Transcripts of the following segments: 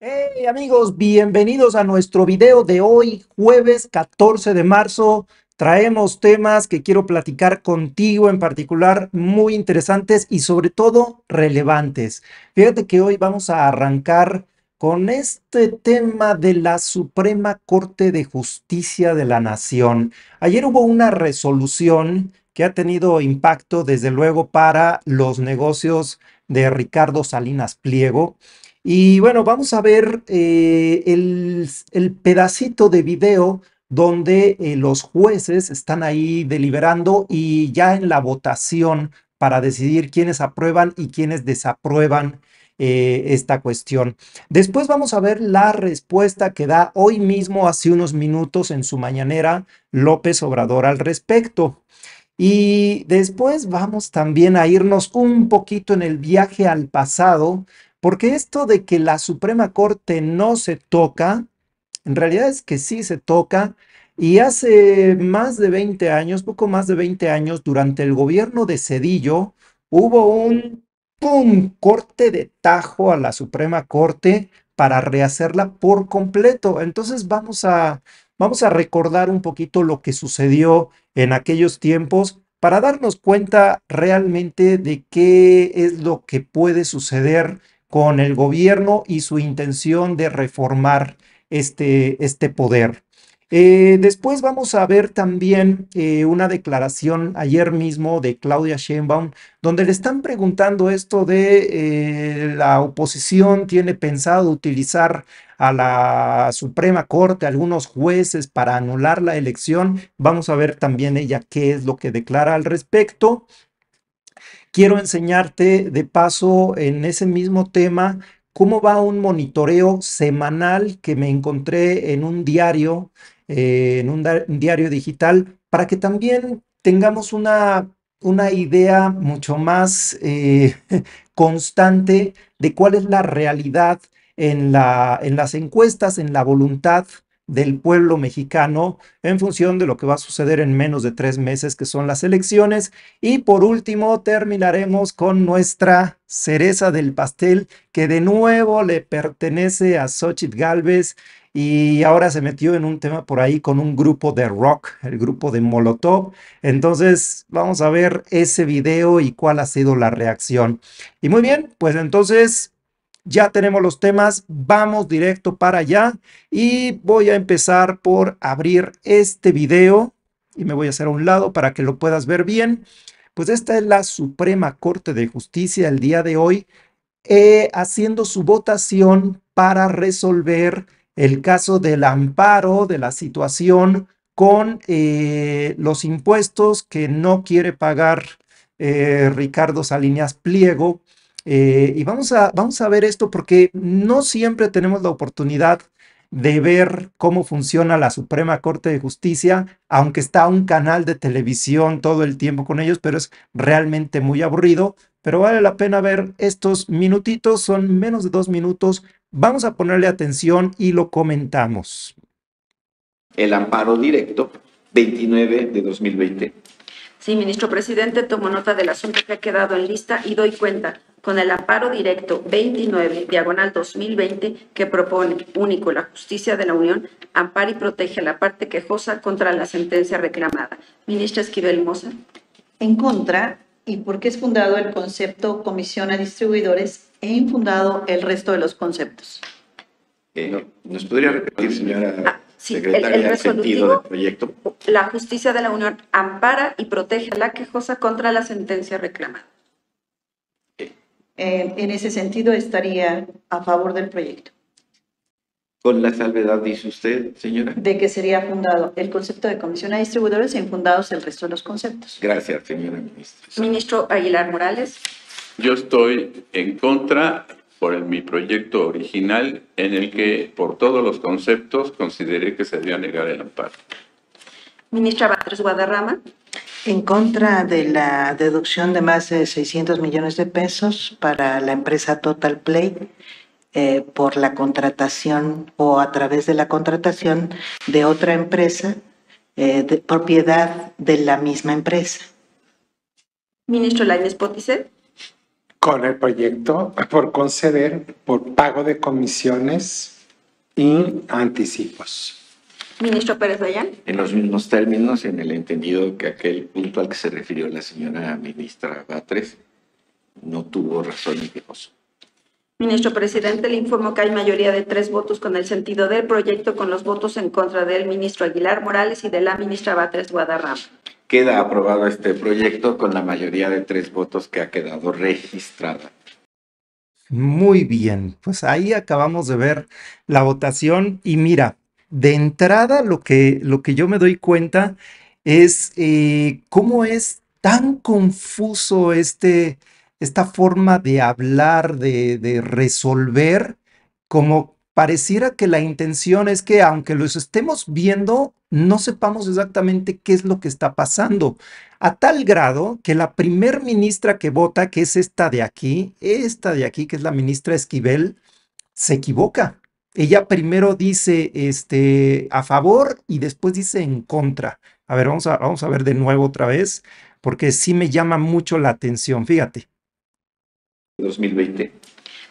Hey amigos, bienvenidos a nuestro video de hoy, jueves 14 de marzo. Traemos temas que quiero platicar contigo en particular, muy interesantes y sobre todo relevantes. Fíjate que hoy vamos a arrancar con este tema de la Suprema Corte de Justicia de la Nación. Ayer hubo una resolución que ha tenido impacto desde luego para los negocios de Ricardo Salinas Pliego. Y bueno, vamos a ver el pedacito de video donde los jueces están ahí deliberando y ya en la votación para decidir quiénes aprueban y quiénes desaprueban esta cuestión. Después vamos a ver la respuesta que da hoy mismo, hace unos minutos, en su mañanera, López Obrador al respecto. Y después vamos también a irnos un poquito en el viaje al pasado, porque esto de que la Suprema Corte no se toca, en realidad es que sí se toca, y hace más de 20 años, poco más de 20 años, durante el gobierno de Cedillo, hubo un ¡pum! Corte de tajo a la Suprema Corte para rehacerla por completo. Entonces vamos a recordar un poquito lo que sucedió en aquellos tiempos para darnos cuenta realmente de qué es lo que puede suceder con el gobierno y su intención de reformar este poder. Después vamos a ver también una declaración ayer mismo de Claudia Sheinbaum, donde le están preguntando esto de la oposición tiene pensado utilizar a la Suprema Corte, a algunos jueces para anular la elección. Vamos a ver también ella qué es lo que declara al respecto. Quiero enseñarte de paso en ese mismo tema cómo va un monitoreo semanal que me encontré en un diario, un diario digital, para que también tengamos una idea mucho más constante de cuál es la realidad en las encuestas, en la voluntad del pueblo mexicano en función de lo que va a suceder en menos de 3 meses, que son las elecciones. Y por último, terminaremos con nuestra cereza del pastel, que de nuevo le pertenece a Xóchitl Gálvez y ahora se metió en un tema por ahí con un grupo de rock, el grupo de Molotov. Entonces, vamos a ver ese video y cuál ha sido la reacción. Y muy bien, pues entonces ya tenemos los temas, vamos directo para allá y voy a empezar por abrir este video y me voy a hacer a un lado para que lo puedas ver bien. Pues esta es la Suprema Corte de Justicia el día de hoy, haciendo su votación para resolver el caso del amparo de la situación con los impuestos que no quiere pagar Ricardo Salinas Pliego. Y vamos a ver esto porque no siempre tenemos la oportunidad de ver cómo funciona la Suprema Corte de Justicia, aunque está un canal de televisión todo el tiempo con ellos, pero es realmente muy aburrido. Pero vale la pena ver estos minutitos, son menos de 2 minutos. Vamos a ponerle atención y lo comentamos. El amparo directo 29 de 2020. Sí, ministro presidente, tomo nota del asunto que ha quedado en lista y doy cuenta con el amparo directo 29/2020 que propone único la justicia de la Unión, ampara y protege a la parte quejosa contra la sentencia reclamada. Ministra Esquivel Moza. En contra, y porque es fundado el concepto comisión a distribuidores e infundado el resto de los conceptos. ¿Nos podría repetir, señora Sí, secretaria, el sentido del proyecto? La justicia de la Unión ampara y protege a la quejosa contra la sentencia reclamada. En ese sentido, estaría a favor del proyecto. Con la salvedad, dice usted, señora. De que sería fundado el concepto de comisión a distribuidores e infundados el resto de los conceptos. Gracias, señora ministra. Ministro Aguilar Morales. Yo estoy en contra por mi proyecto original, en el que por todos los conceptos consideré que se debía negar el amparo. Ministra Batres Guadarrama. En contra de la deducción de más de 600 millones de pesos para la empresa Total Play por la contratación o a través de la contratación de otra empresa de propiedad de la misma empresa. Ministro Lainez Potisek. con el proyecto por conceder por pago de comisiones y anticipos. Ministro Pérez Dayán. En los mismos términos, en el entendido que aquel punto al que se refirió la señora ministra Batres no tuvo razón ni quejoso. Ministro Presidente, le informo que hay mayoría de 3 votos con el sentido del proyecto, con los votos en contra del ministro Aguilar Morales y de la ministra Batres Guadarrama. Queda aprobado este proyecto con la mayoría de 3 votos que ha quedado registrada. Muy bien, pues ahí acabamos de ver la votación y mira, de entrada lo que yo me doy cuenta es cómo es tan confuso esta forma de hablar, de resolver, como pareciera que la intención es que aunque los estemos viendo, no sepamos exactamente qué es lo que está pasando. A tal grado que la primer ministra que vota, que es esta de aquí, que es la ministra Esquivel, se equivoca. Ella primero dice a favor y después dice en contra. A ver, vamos a ver de nuevo otra vez, porque sí me llama mucho la atención. Fíjate. 2020.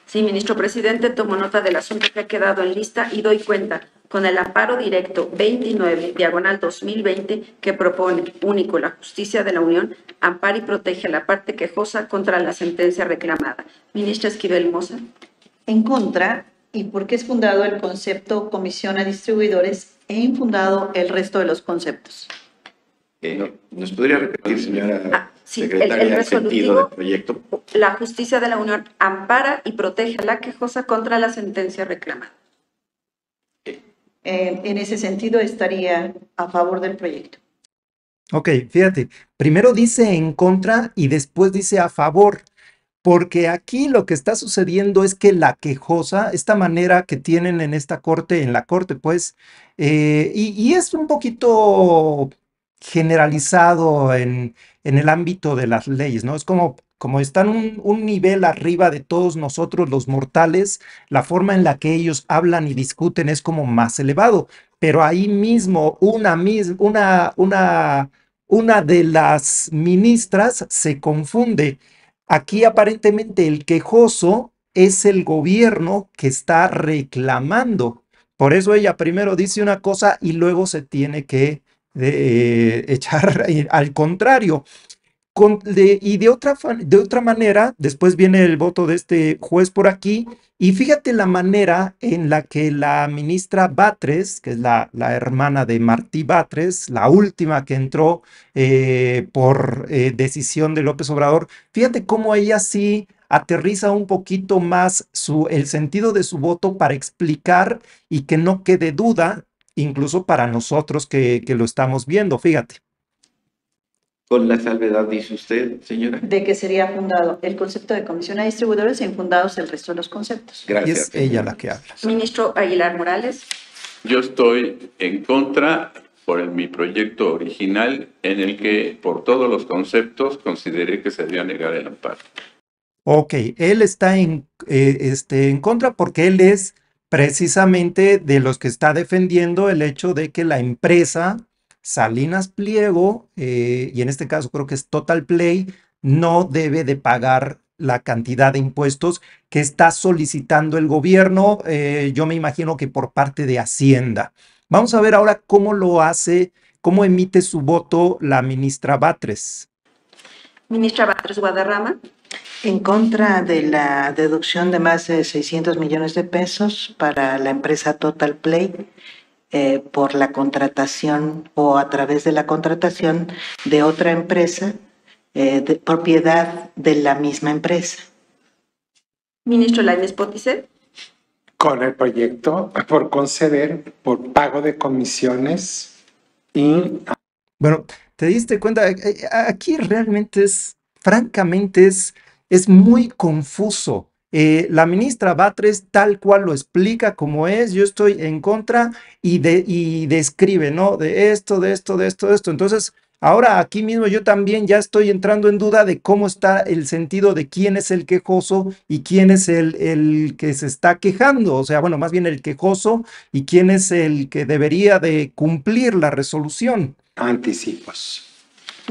Sí, ministro presidente, tomo nota del asunto que ha quedado en lista y doy cuenta con el amparo directo 29/2020 que propone único la justicia de la Unión, ampara y protege a la parte quejosa contra la sentencia reclamada. Ministra Esquivel Moza. En contra, y porque es fundado el concepto comisión a distribuidores e infundado el resto de los conceptos. ¿Nos podría repetir, señora Sí, secretaria, el sentido del proyecto? La justicia de la Unión ampara y protege a la quejosa contra la sentencia reclamada. En ese sentido, estaría a favor del proyecto. Ok, fíjate, primero dice en contra y después dice a favor, porque aquí lo que está sucediendo es que la quejosa, esta manera que tienen en esta corte, en la corte, pues, y es un poquito generalizado en el ámbito de las leyes, ¿no? Es como están un nivel arriba de todos nosotros los mortales, la forma en la que ellos hablan y discuten es como más elevado, pero ahí mismo una de las ministras se confunde. Aquí aparentemente el quejoso es el gobierno que está reclamando. Por eso ella primero dice una cosa y luego se tiene que echar al contrario. Y de otra manera, después viene el voto de este juez por aquí, y fíjate la manera en la que la ministra Batres, que es la hermana de Martí Batres, la última que entró por decisión de López Obrador, fíjate cómo ella sí aterriza un poquito más el sentido de su voto para explicar y que no quede duda, incluso para nosotros que lo estamos viendo, fíjate. Con la salvedad, dice usted, señora. De que sería fundado el concepto de comisión a distribuidores e infundados el resto de los conceptos. Gracias. Y es ella la que habla. Ministro Aguilar Morales. Yo estoy en contra por mi proyecto original en el que por todos los conceptos consideré que se debía negar el amparo. Ok, él está en contra porque él es precisamente de los que está defendiendo el hecho de que la empresa Salinas Pliego, y en este caso creo que es Total Play, no debe de pagar la cantidad de impuestos que está solicitando el gobierno, yo me imagino que por parte de Hacienda. Vamos a ver ahora cómo lo hace, cómo emite su voto la ministra Batres. Ministra Batres Guadarrama. En contra de la deducción de más de 600 millones de pesos para la empresa Total Play por la contratación o a través de la contratación de otra empresa de propiedad de la misma empresa. Ministro Lainez Potisek. Con el proyecto por conceder por pago de comisiones y... Bueno, ¿te diste cuenta? Aquí realmente francamente es muy confuso. La ministra Batres tal cual lo explica como es, yo estoy en contra y describe, ¿no? De esto. Entonces, ahora aquí mismo yo también ya estoy entrando en duda de cómo está el sentido de quién es el quejoso y quién es el que se está quejando. O sea, bueno, más bien el quejoso y quién es el que debería de cumplir la resolución. Anticipos.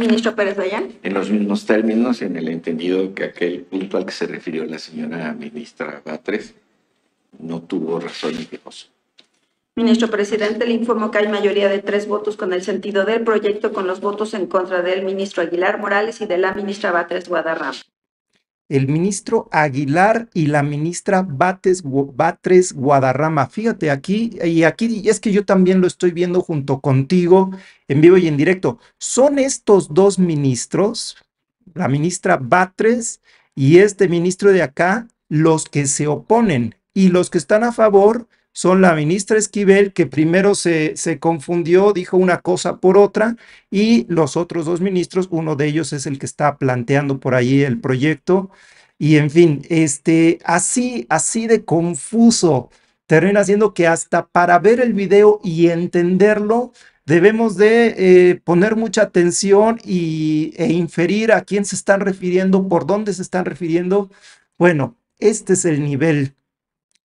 Ministro Pérez Dayán. En los mismos términos, en el entendido que aquel punto al que se refirió la señora ministra Batres no tuvo razón ni gozo. Ministro Presidente, le informo que hay mayoría de 3 votos con el sentido del proyecto, con los votos en contra del ministro Aguilar Morales y de la ministra Batres Guadarrama. El ministro Aguilar y la ministra Batres Guadarrama. Fíjate aquí, y es que yo también lo estoy viendo junto contigo en vivo y en directo. Son estos dos ministros, la ministra Batres y este ministro de acá, los que se oponen, y los que están a favor son la ministra Esquivel, que primero se confundió, dijo una cosa por otra, y los otros dos ministros, uno de ellos es el que está planteando por ahí el proyecto, y en fin, así de confuso termina siendo que hasta para ver el video y entenderlo, debemos de poner mucha atención e inferir a quién se están refiriendo, por dónde se están refiriendo. Bueno, este es el nivel.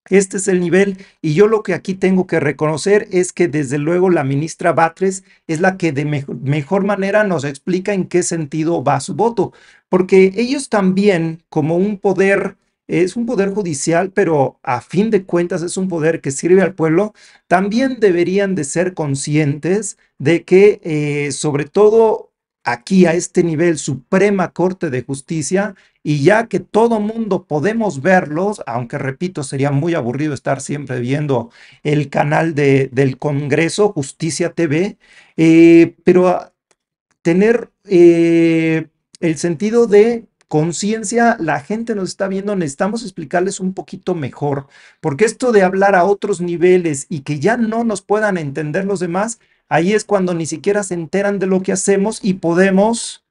Este es el nivel, y yo lo que aquí tengo que reconocer es que desde luego la ministra Batres es la que de mejor manera nos explica en qué sentido va su voto, porque ellos también, como un poder, es un poder judicial, pero a fin de cuentas es un poder que sirve al pueblo, también deberían de ser conscientes de que sobre todo aquí a este nivel, Suprema Corte de Justicia, y ya que todo mundo podemos verlos, aunque repito, sería muy aburrido estar siempre viendo el canal del Congreso, Justicia TV, pero tener el sentido de conciencia, la gente nos está viendo, necesitamos explicarles un poquito mejor, porque esto de hablar a otros niveles y que ya no nos puedan entender los demás, ahí es cuando ni siquiera se enteran de lo que hacemos y podemos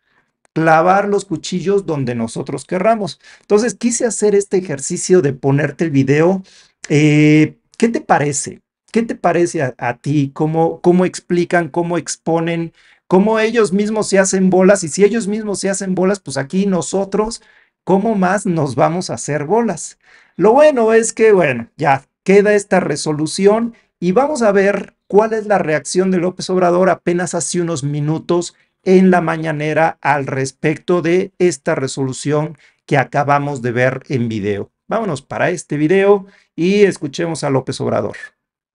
clavar los cuchillos donde nosotros querramos. Entonces quise hacer este ejercicio de ponerte el video. ¿Qué te parece? ¿Qué te parece a ti? ¿Cómo explican, cómo exponen, cómo ellos mismos se hacen bolas? Y si ellos mismos se hacen bolas, pues aquí nosotros, ¿cómo más nos vamos a hacer bolas? Lo bueno es que, bueno, ya queda esta resolución y vamos a ver cuál es la reacción de López Obrador apenas hace unos minutos en la mañanera al respecto de esta resolución que acabamos de ver en video. Vámonos para este video y escuchemos a López Obrador.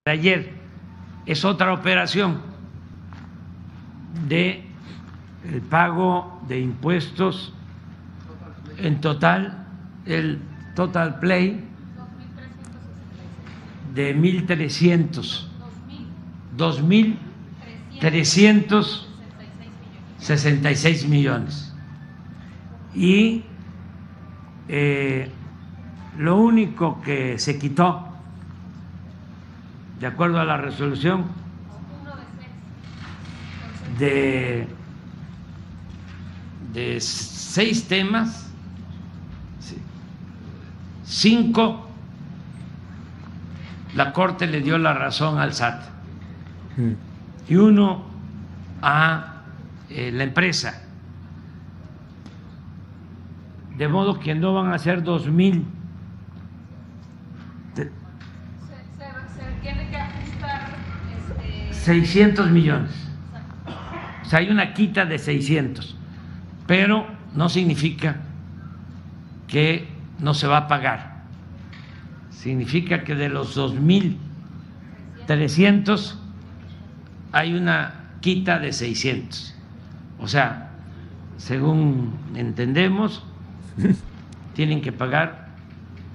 Ayer es otra operación de el pago de impuestos en total, el total play de 2.366 millones. Y lo único que se quitó, de acuerdo a la resolución, de 6 temas, 5, la Corte le dio la razón al SAT y 1 a la empresa, de modo que no van a ser 2.000. Se tiene que ajustar 600 millones. O sea, hay una quita de 600, pero no significa que no se va a pagar. Significa que de los 2.300 hay una quita de 600. O sea, según entendemos, tienen que pagar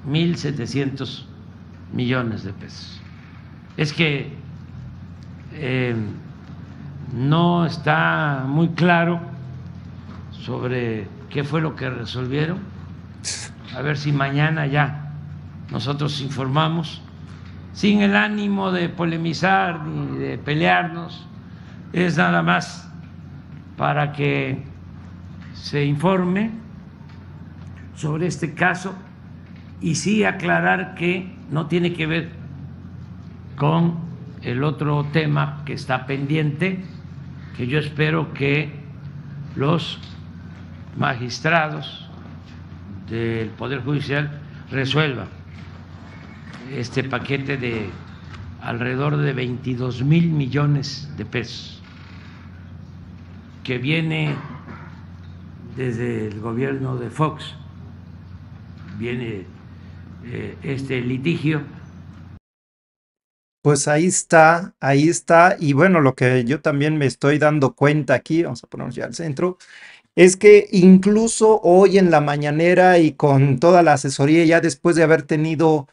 1.700 millones de pesos. Es que no está muy claro sobre qué fue lo que resolvieron. A ver si mañana ya nosotros informamos, sin el ánimo de polemizar ni de pelearnos, es nada más para que se informe sobre este caso y sí aclarar que no tiene que ver con el otro tema que está pendiente, que yo espero que los magistrados del Poder Judicial resuelvan. Este paquete de alrededor de 22.000 millones de pesos que viene desde el gobierno de Fox viene este litigio. Pues ahí está, y bueno, lo que yo también me estoy dando cuenta aquí, vamos a ponernos ya al centro, es que incluso hoy en la mañanera y con toda la asesoría, ya después de haber tenido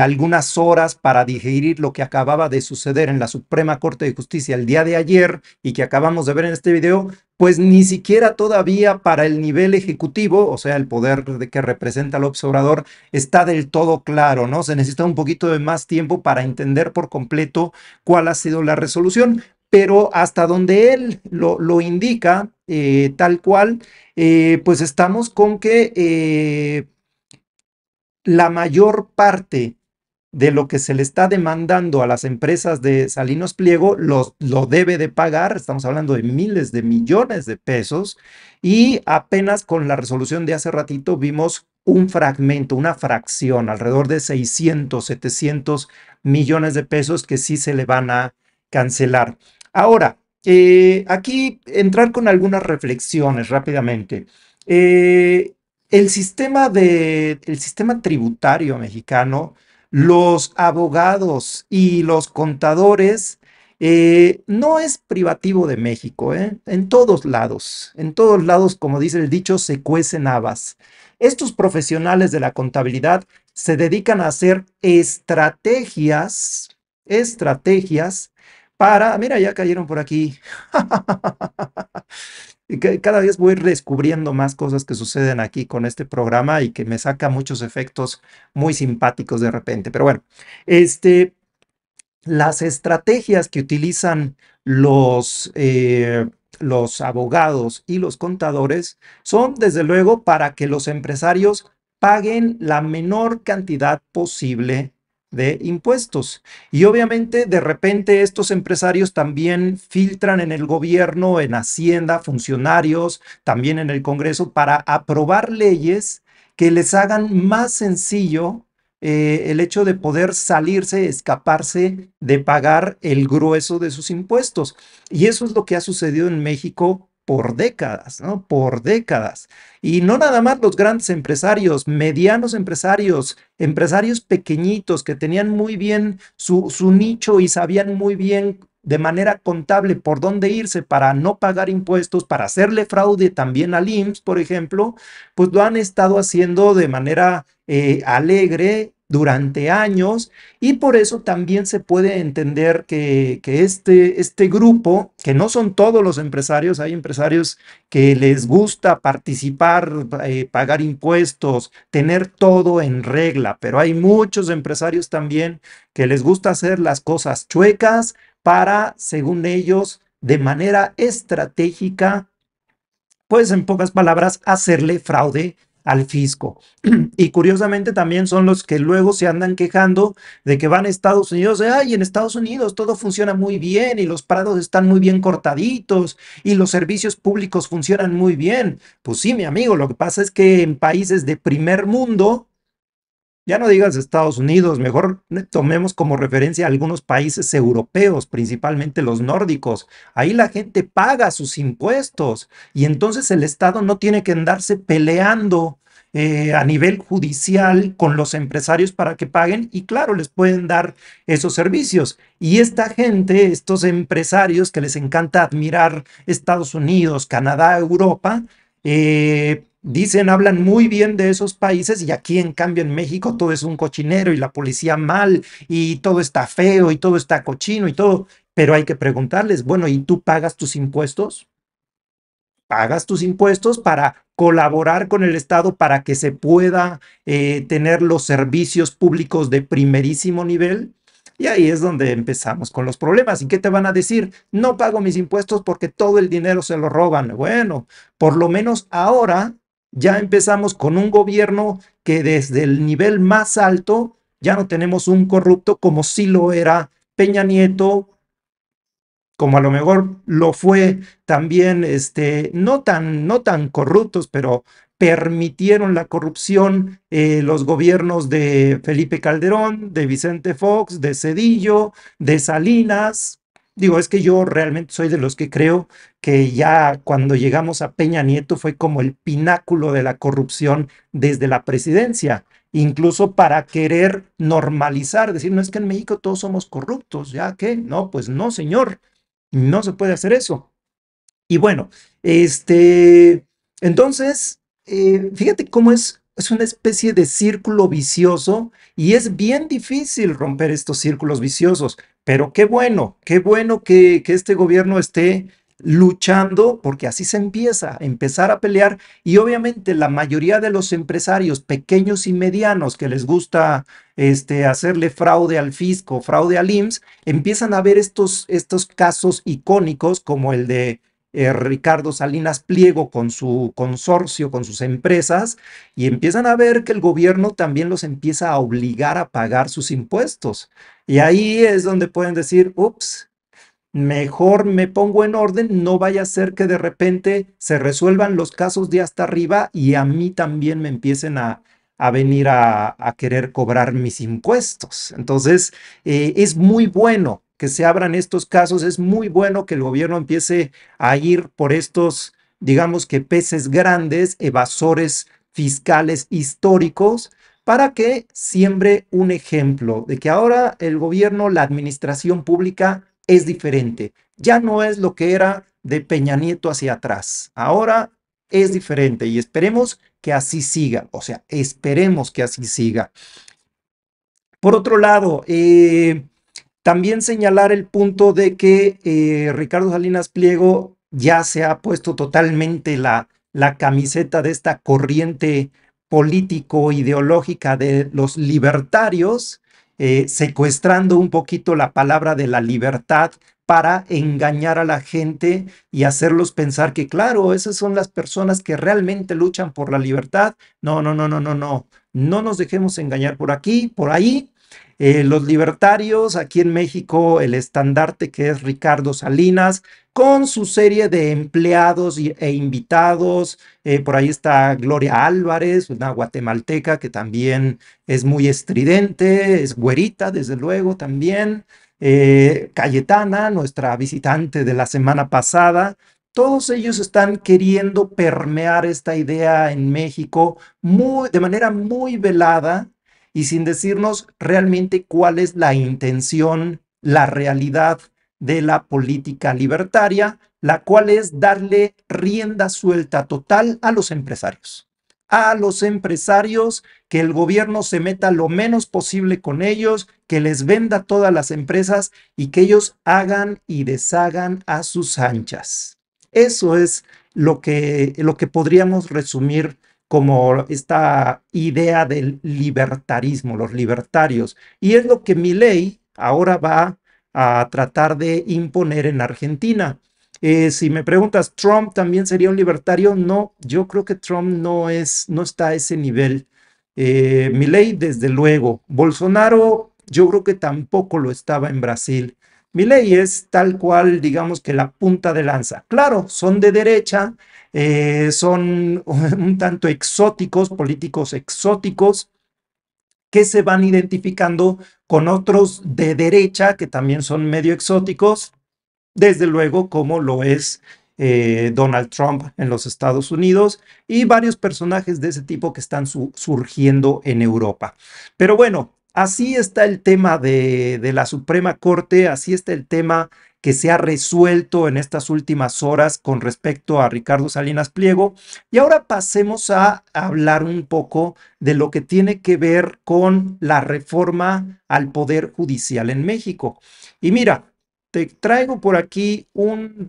algunas horas para digerir lo que acababa de suceder en la Suprema Corte de Justicia el día de ayer y que acabamos de ver en este video, pues ni siquiera todavía para el nivel ejecutivo, o sea, el poder de que representa López Obrador, está del todo claro, ¿no? Se necesita un poquito de más tiempo para entender por completo cuál ha sido la resolución, pero hasta donde él lo indica, tal cual, pues estamos con que la mayor parte de lo que se le está demandando a las empresas de Salinas Pliego lo debe de pagar, estamos hablando de miles de millones de pesos, y apenas con la resolución de hace ratito vimos un fragmento, una fracción, alrededor de 600, 700 millones de pesos que sí se le van a cancelar. Ahora, aquí entrar con algunas reflexiones rápidamente. El sistema tributario mexicano, los abogados y los contadores, no es privativo de México, ¿eh? En todos lados, como dice el dicho, se cuecen habas. Estos profesionales de la contabilidad se dedican a hacer estrategias para, mira, ya cayeron por aquí. Y cada vez voy descubriendo más cosas que suceden aquí con este programa y que me saca muchos efectos muy simpáticos de repente. Pero bueno, las estrategias que utilizan los abogados y los contadores son, desde luego, para que los empresarios paguen la menor cantidad posible de impuestos. Y obviamente, de repente, estos empresarios también filtran en el gobierno, en Hacienda, funcionarios, también en el Congreso, para aprobar leyes que les hagan más sencillo el hecho de poder salirse, escaparse de pagar el grueso de sus impuestos. Y eso es lo que ha sucedido en México por décadas, ¿no? Por décadas. Y no nada más los grandes empresarios, medianos empresarios, empresarios pequeñitos que tenían muy bien su nicho y sabían muy bien de manera contable por dónde irse para no pagar impuestos, para hacerle fraude también al IMSS, por ejemplo, pues lo han estado haciendo de manera alegre durante años, y por eso también se puede entender que este grupo, que no son todos los empresarios, hay empresarios que les gusta participar, pagar impuestos, tener todo en regla, pero hay muchos empresarios también que les gusta hacer las cosas chuecas para, según ellos, de manera estratégica, pues en pocas palabras, hacerle fraude al fisco. Y curiosamente también son los que luego se andan quejando de que van a Estados Unidos, ay, en Estados Unidos todo funciona muy bien y los prados están muy bien cortaditos y los servicios públicos funcionan muy bien. Pues sí, mi amigo, lo que pasa es que en países de primer mundo, ya no digas Estados Unidos, mejor tomemos como referencia a algunos países europeos, principalmente los nórdicos. Ahí la gente paga sus impuestos y entonces el Estado no tiene que andarse peleando a nivel judicial con los empresarios para que paguen, y claro, les pueden dar esos servicios. Y esta gente, estos empresarios que les encanta admirar Estados Unidos, Canadá, Europa, dicen, hablan muy bien de esos países, y aquí en cambio en México todo es un cochinero y la policía mal y todo está feo y todo está cochino y todo, pero hay que preguntarles, bueno, ¿y tú pagas tus impuestos? ¿Pagas tus impuestos para colaborar con el Estado para que se pueda tener los servicios públicos de primerísimo nivel? Y ahí es donde empezamos con los problemas. ¿Y qué te van a decir? No pago mis impuestos porque todo el dinero se lo roban. Bueno, por lo menos ahora ya empezamos con un gobierno que desde el nivel más alto ya no tenemos un corrupto como sí lo era Peña Nieto, como a lo mejor lo fue también, no tan corruptos, pero permitieron la corrupción los gobiernos de Felipe Calderón, de Vicente Fox, de Cedillo, de Salinas, Digo, es que yo realmente soy de los que creo que ya cuando llegamos a Peña Nieto fue como el pináculo de la corrupción desde la presidencia, incluso para querer normalizar, decir, no es que en México todos somos corruptos, ¿ya qué? No, pues no, señor, no se puede hacer eso. Y bueno, entonces, fíjate cómo es una especie de círculo vicioso y es bien difícil romper estos círculos viciosos, pero qué bueno que este gobierno esté luchando porque así se empieza, a empezar a pelear y obviamente la mayoría de los empresarios pequeños y medianos que les gusta hacerle fraude al fisco, fraude al IMSS, empiezan a ver estos casos icónicos como el de Ricardo Salinas Pliego con su consorcio, con sus empresas, y empiezan a ver que el gobierno también los empieza a obligar a pagar sus impuestos. Y ahí es donde pueden decir, ups, mejor me pongo en orden, no vaya a ser que de repente se resuelvan los casos de hasta arriba y a mí también me empiecen a venir a querer cobrar mis impuestos. Entonces, es muy bueno que se abran estos casos, es muy bueno que el gobierno empiece a ir por estos, digamos que peces grandes, evasores fiscales históricos, para que siembre un ejemplo de que ahora el gobierno, la administración pública es diferente. Ya no es lo que era de Peña Nieto hacia atrás. Ahora es diferente y esperemos que así siga. O sea, esperemos que así siga. Por otro lado, también señalar el punto de que Ricardo Salinas Pliego ya se ha puesto totalmente la camiseta de esta corriente político-ideológica de los libertarios, secuestrando un poquito la palabra de la libertad para engañar a la gente y hacerlos pensar que, claro, esas son las personas que realmente luchan por la libertad. No, no, no, no, no, no. No nos dejemos engañar por aquí, por ahí. Los libertarios, aquí en México, el estandarte que es Ricardo Salinas, con su serie de empleados e invitados. Por ahí está Gloria Álvarez, una guatemalteca que también es muy estridente, es güerita, desde luego, también. Cayetana, nuestra visitante de la semana pasada. Todos ellos están queriendo permear esta idea en México de manera muy velada y sin decirnos realmente cuál es la intención, la realidad de la política libertaria, la cual es darle rienda suelta total a los empresarios. A los empresarios, que el gobierno se meta lo menos posible con ellos, que les venda todas las empresas y que ellos hagan y deshagan a sus anchas. Eso es lo que podríamos resumir como esta idea del libertarismo, los libertarios. Y es lo que Milei ahora va a tratar de imponer en Argentina. Si me preguntas, ¿Trump también sería un libertario? No, yo creo que Trump no está a ese nivel. Milei, desde luego. Bolsonaro, yo creo que tampoco lo estaba en Brasil. Milei es tal cual, digamos que la punta de lanza. Claro, son de derecha, son un tanto exóticos, políticos exóticos, que se van identificando con otros de derecha que también son medio exóticos, desde luego como lo es Donald Trump en los Estados Unidos y varios personajes de ese tipo que están surgiendo en Europa. Pero bueno, así está el tema de la Suprema Corte, así está el tema que se ha resuelto en estas últimas horas con respecto a Ricardo Salinas Pliego. Y ahora pasemos a hablar un poco de lo que tiene que ver con la reforma al Poder Judicial en México. Y mira, te traigo por aquí un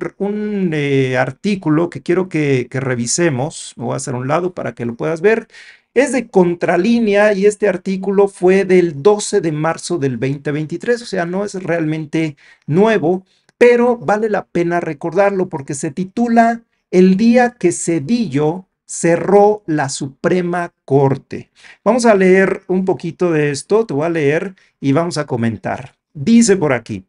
artículo que quiero que revisemos. Me voy a hacer a un lado para que lo puedas ver. Es de Contralínea y este artículo fue del 12 de marzo del 2023, o sea, no es realmente nuevo, pero vale la pena recordarlo porque se titula El día que Zedillo cerró la Suprema Corte. Vamos a leer un poquito de esto, te voy a leer y vamos a comentar. Dice por aquí: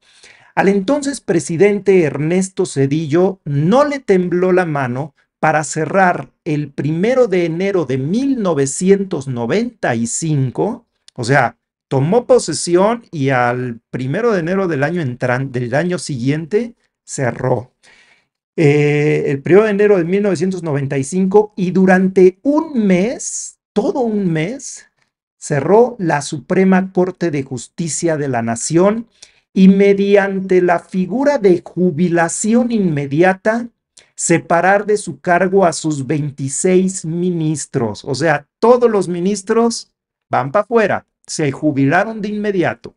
al entonces presidente Ernesto Zedillo no le tembló la mano para cerrar el 1 de enero de 1995, o sea, tomó posesión y al 1 de enero del año siguiente cerró. El 1 de enero de 1995 y durante un mes, todo un mes, cerró la Suprema Corte de Justicia de la Nación y mediante la figura de jubilación inmediata, separar de su cargo a sus 26 ministros. O sea, todos los ministros van para afuera, se jubilaron de inmediato.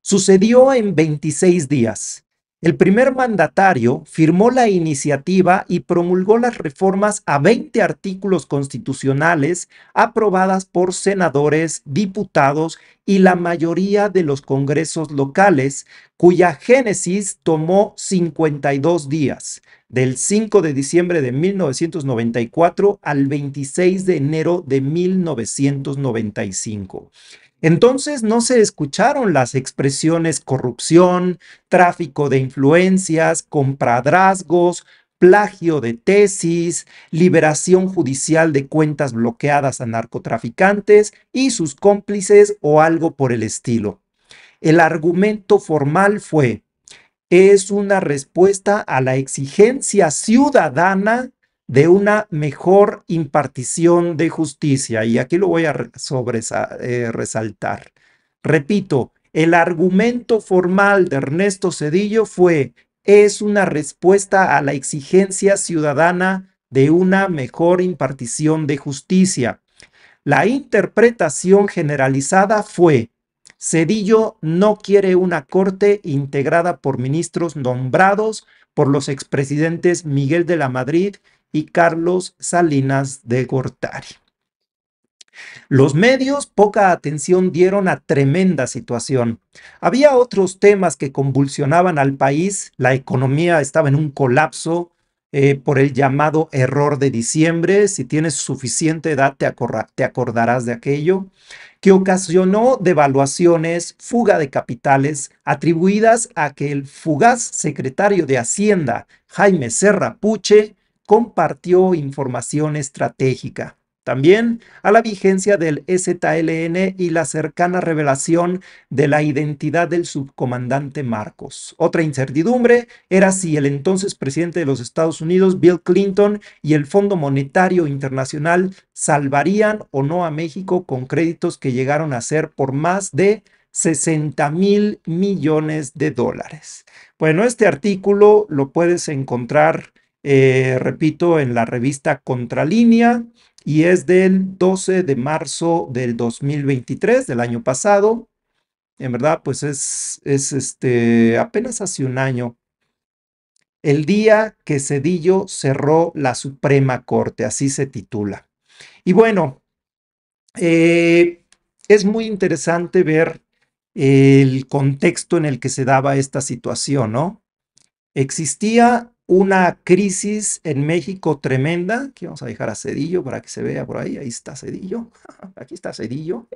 Sucedió en 26 días. El primer mandatario firmó la iniciativa y promulgó las reformas a 20 artículos constitucionales aprobadas por senadores, diputados y la mayoría de los congresos locales, cuya génesis tomó 52 días, del 5 de diciembre de 1994 al 26 de enero de 1995. Entonces no se escucharon las expresiones corrupción, tráfico de influencias, compadrazgos, plagio de tesis, liberación judicial de cuentas bloqueadas a narcotraficantes y sus cómplices o algo por el estilo. El argumento formal fue: es una respuesta a la exigencia ciudadana de una mejor impartición de justicia. Y aquí lo voy a resaltar. Repito, el argumento formal de Ernesto Zedillo fue: es una respuesta a la exigencia ciudadana de una mejor impartición de justicia. La interpretación generalizada fue: Zedillo no quiere una corte integrada por ministros nombrados por los expresidentes Miguel de la Madrid y Carlos Salinas de Gortari. Los medios poca atención dieron a tremenda situación. Había otros temas que convulsionaban al país. La economía estaba en un colapso por el llamado error de diciembre. Si tienes suficiente edad te acordarás de aquello, que ocasionó devaluaciones, fuga de capitales, atribuidas a que el fugaz secretario de Hacienda, Jaime Serra Puche, compartió información estratégica. También a la vigencia del EZLN y la cercana revelación de la identidad del subcomandante Marcos. Otra incertidumbre era si el entonces presidente de los Estados Unidos, Bill Clinton, y el Fondo Monetario Internacional salvarían o no a México con créditos que llegaron a ser por más de 60,000 millones de dólares. Bueno, este artículo lo puedes encontrar, repito, en la revista Contralínea, y es del 12 de marzo del 2023, del año pasado. En verdad, pues es apenas hace un año, el día que Zedillo cerró la Suprema Corte, así se titula. Y bueno, es muy interesante ver el contexto en el que se daba esta situación, ¿no? Existía una crisis en México tremenda. Aquí vamos a dejar a Zedillo para que se vea por ahí. Ahí está Zedillo. Aquí está Zedillo.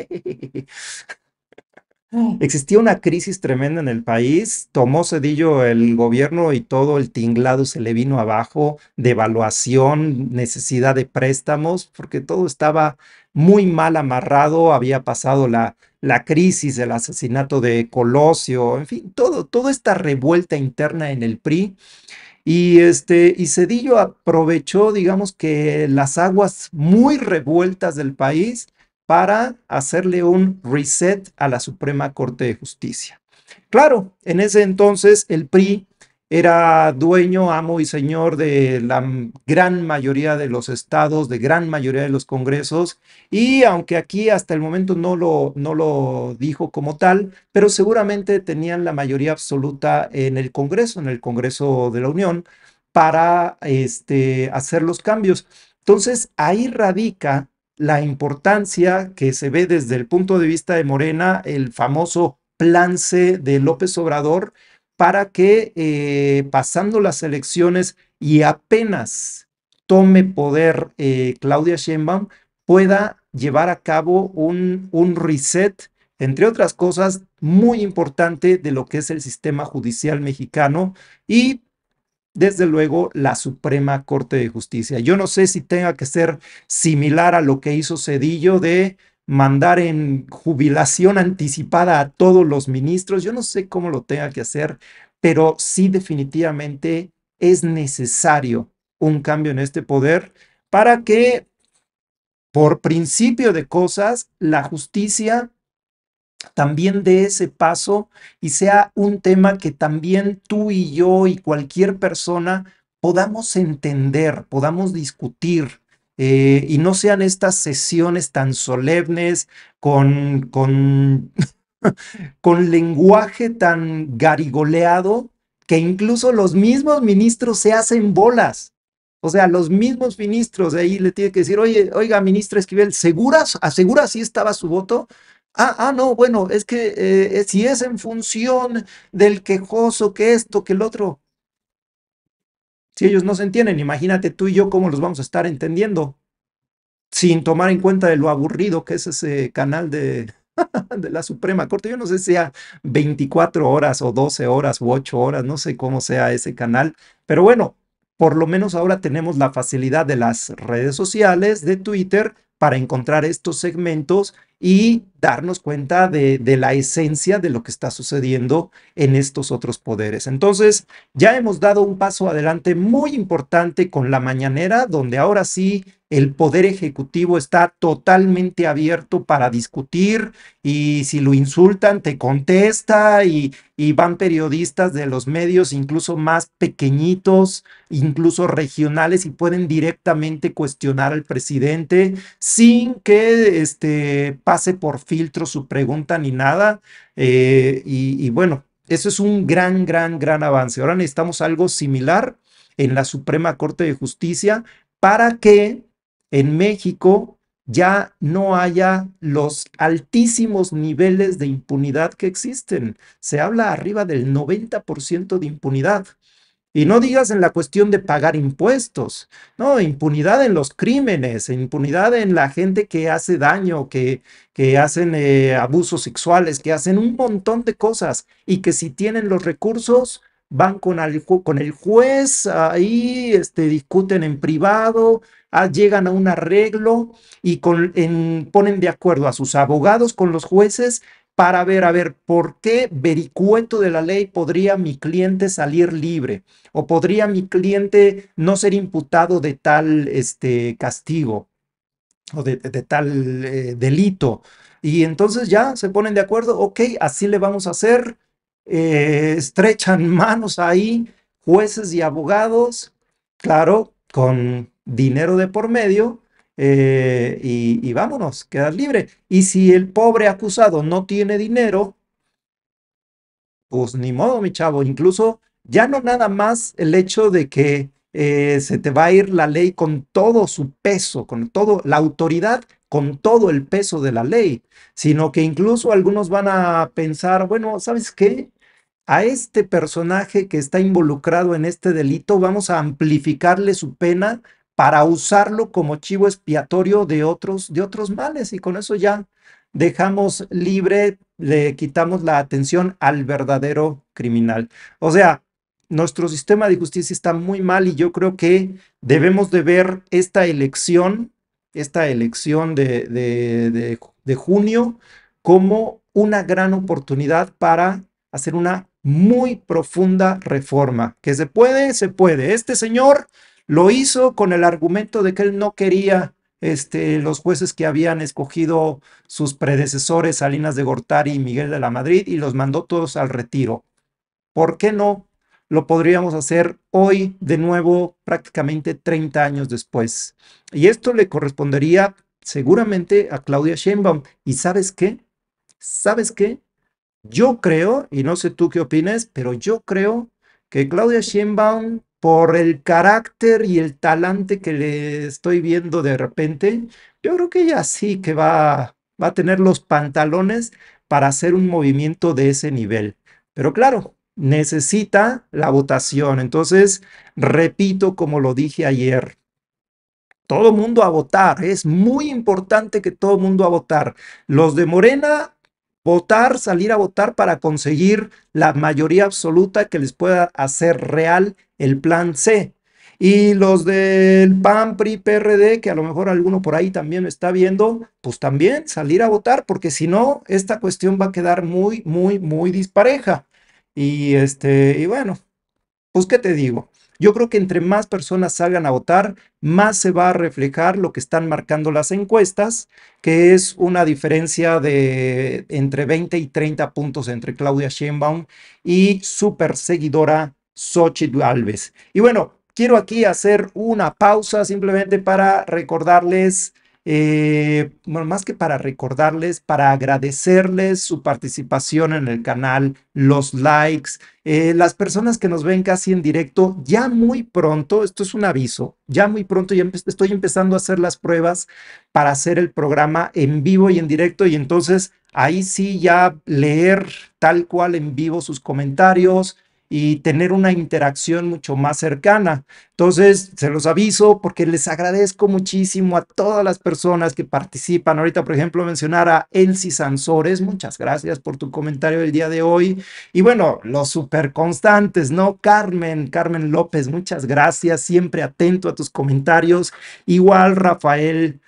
Existía una crisis tremenda en el país. Tomó Zedillo el gobierno y todo el tinglado se le vino abajo. Devaluación, necesidad de préstamos, porque todo estaba muy mal amarrado. Había pasado la crisis, el asesinato de Colosio, en fin, toda esta revuelta interna en el PRI. Y Zedillo aprovechó, digamos que las aguas muy revueltas del país para hacerle un reset a la Suprema Corte de Justicia. Claro, en ese entonces el PRI era dueño, amo y señor de la gran mayoría de los estados, de gran mayoría de los congresos, y aunque aquí hasta el momento no lo dijo como tal, pero seguramente tenían la mayoría absoluta en el Congreso de la Unión, para hacer los cambios. Entonces, ahí radica la importancia que se ve desde el punto de vista de Morena, el famoso Plan C de López Obrador, para que pasando las elecciones y apenas tome poder Claudia Sheinbaum, pueda llevar a cabo un reset, entre otras cosas, muy importante de lo que es el sistema judicial mexicano y, desde luego, la Suprema Corte de Justicia. Yo no sé si tenga que ser similar a lo que hizo Zedillo de mandar en jubilación anticipada a todos los ministros. Yo no sé cómo lo tenga que hacer, pero sí definitivamente es necesario un cambio en este poder para que, por principio de cosas, la justicia también dé ese paso y sea un tema que también tú y yo y cualquier persona podamos entender, podamos discutir, y no sean estas sesiones tan solemnes con lenguaje tan garigoleado que incluso los mismos ministros se hacen bolas. O sea, los mismos ministros de ahí le tienen que decir, oye, oiga, ministra Esquivel, ¿asegura si estaba su voto? No, bueno, es que si es en función del quejoso, que esto, que el otro, si ellos no se entienden, imagínate tú y yo cómo los vamos a estar entendiendo, sin tomar en cuenta de lo aburrido que es ese canal de la Suprema Corte. Yo no sé si sea 24 horas o 12 horas u 8 horas, no sé cómo sea ese canal, pero bueno, por lo menos ahora tenemos la facilidad de las redes sociales, de Twitter, para encontrar estos segmentos y darnos cuenta de la esencia de lo que está sucediendo en estos otros poderes. Entonces, ya hemos dado un paso adelante muy importante con la mañanera, donde ahora sí el poder ejecutivo está totalmente abierto para discutir, y si lo insultan te contesta, y van periodistas de los medios incluso más pequeñitos, incluso regionales, y pueden directamente cuestionar al presidente sin que pase por filtro su pregunta ni nada. Y bueno, eso es un gran avance. Ahora necesitamos algo similar en la Suprema Corte de Justicia para que en México ya no haya los altísimos niveles de impunidad que existen. Se habla arriba del 90% de impunidad. Y no digas en la cuestión de pagar impuestos, no, impunidad en los crímenes, impunidad en la gente que hace daño, que hacen abusos sexuales, que hacen un montón de cosas, y que si tienen los recursos van con el juez, ahí discuten en privado, llegan a un arreglo y ponen de acuerdo a sus abogados con los jueces para ver, a ver, ¿por qué vericueto de la ley podría mi cliente salir libre? ¿O podría mi cliente no ser imputado de tal castigo o de tal delito? Y entonces ya se ponen de acuerdo, ok, así le vamos a hacer, estrechan manos ahí, jueces y abogados, claro, con dinero de por medio, y vámonos, quedas libre. Y si el pobre acusado no tiene dinero, pues ni modo, mi chavo. Incluso ya no nada más el hecho de que se te va a ir la ley con todo su peso, con todo, la autoridad con todo el peso de la ley, sino que incluso algunos van a pensar, bueno, ¿sabes qué? A este personaje que está involucrado en este delito vamos a amplificarle su pena para usarlo como chivo expiatorio de otros males, y con eso ya dejamos libre, le quitamos la atención al verdadero criminal. O sea, nuestro sistema de justicia está muy mal, y yo creo que debemos de ver esta elección de junio como una gran oportunidad para hacer una muy profunda reforma. Que se puede, se puede. Este señor lo hizo con el argumento de que él no quería los jueces que habían escogido sus predecesores, Salinas de Gortari y Miguel de la Madrid, y los mandó todos al retiro. ¿Por qué no lo podríamos hacer hoy de nuevo, prácticamente 30 años después? Y esto le correspondería seguramente a Claudia Sheinbaum. ¿Y sabes qué? ¿Sabes qué? Yo creo, y no sé tú qué opines, pero yo creo que Claudia Sheinbaum, por el carácter y el talante que le estoy viendo de repente, yo creo que ella sí que va a tener los pantalones para hacer un movimiento de ese nivel. Pero claro, necesita la votación. Entonces, repito, como lo dije ayer, todo mundo a votar. Es muy importante que todo mundo a votar. Los de Morena, votar, salir a votar para conseguir la mayoría absoluta que les pueda hacer real el plan C. Y los del PAN, PRI, PRD, que a lo mejor alguno por ahí también me está viendo, pues también salir a votar, porque si no, esta cuestión va a quedar muy dispareja. Y bueno, pues, ¿qué te digo? Yo creo que entre más personas salgan a votar, más se va a reflejar lo que están marcando las encuestas, que es una diferencia de entre 20 y 30 puntos entre Claudia Sheinbaum y su perseguidora Xóchitl Gálvez. Y bueno, quiero aquí hacer una pausa simplemente para recordarles, bueno, más que para recordarles, para agradecerles su participación en el canal, los likes, las personas que nos ven casi en directo, ya muy pronto, esto es un aviso, ya muy pronto ya estoy empezando a hacer las pruebas para hacer el programa en vivo y en directo, y entonces ahí sí ya leer tal cual en vivo sus comentarios y tener una interacción mucho más cercana. Entonces, se los aviso porque les agradezco muchísimo a todas las personas que participan. Ahorita, por ejemplo, mencionar a Elsie Sansores, muchas gracias por tu comentario del día de hoy. Y bueno, los súper constantes, ¿no? Carmen López, muchas gracias, siempre atento a tus comentarios. Igual Rafael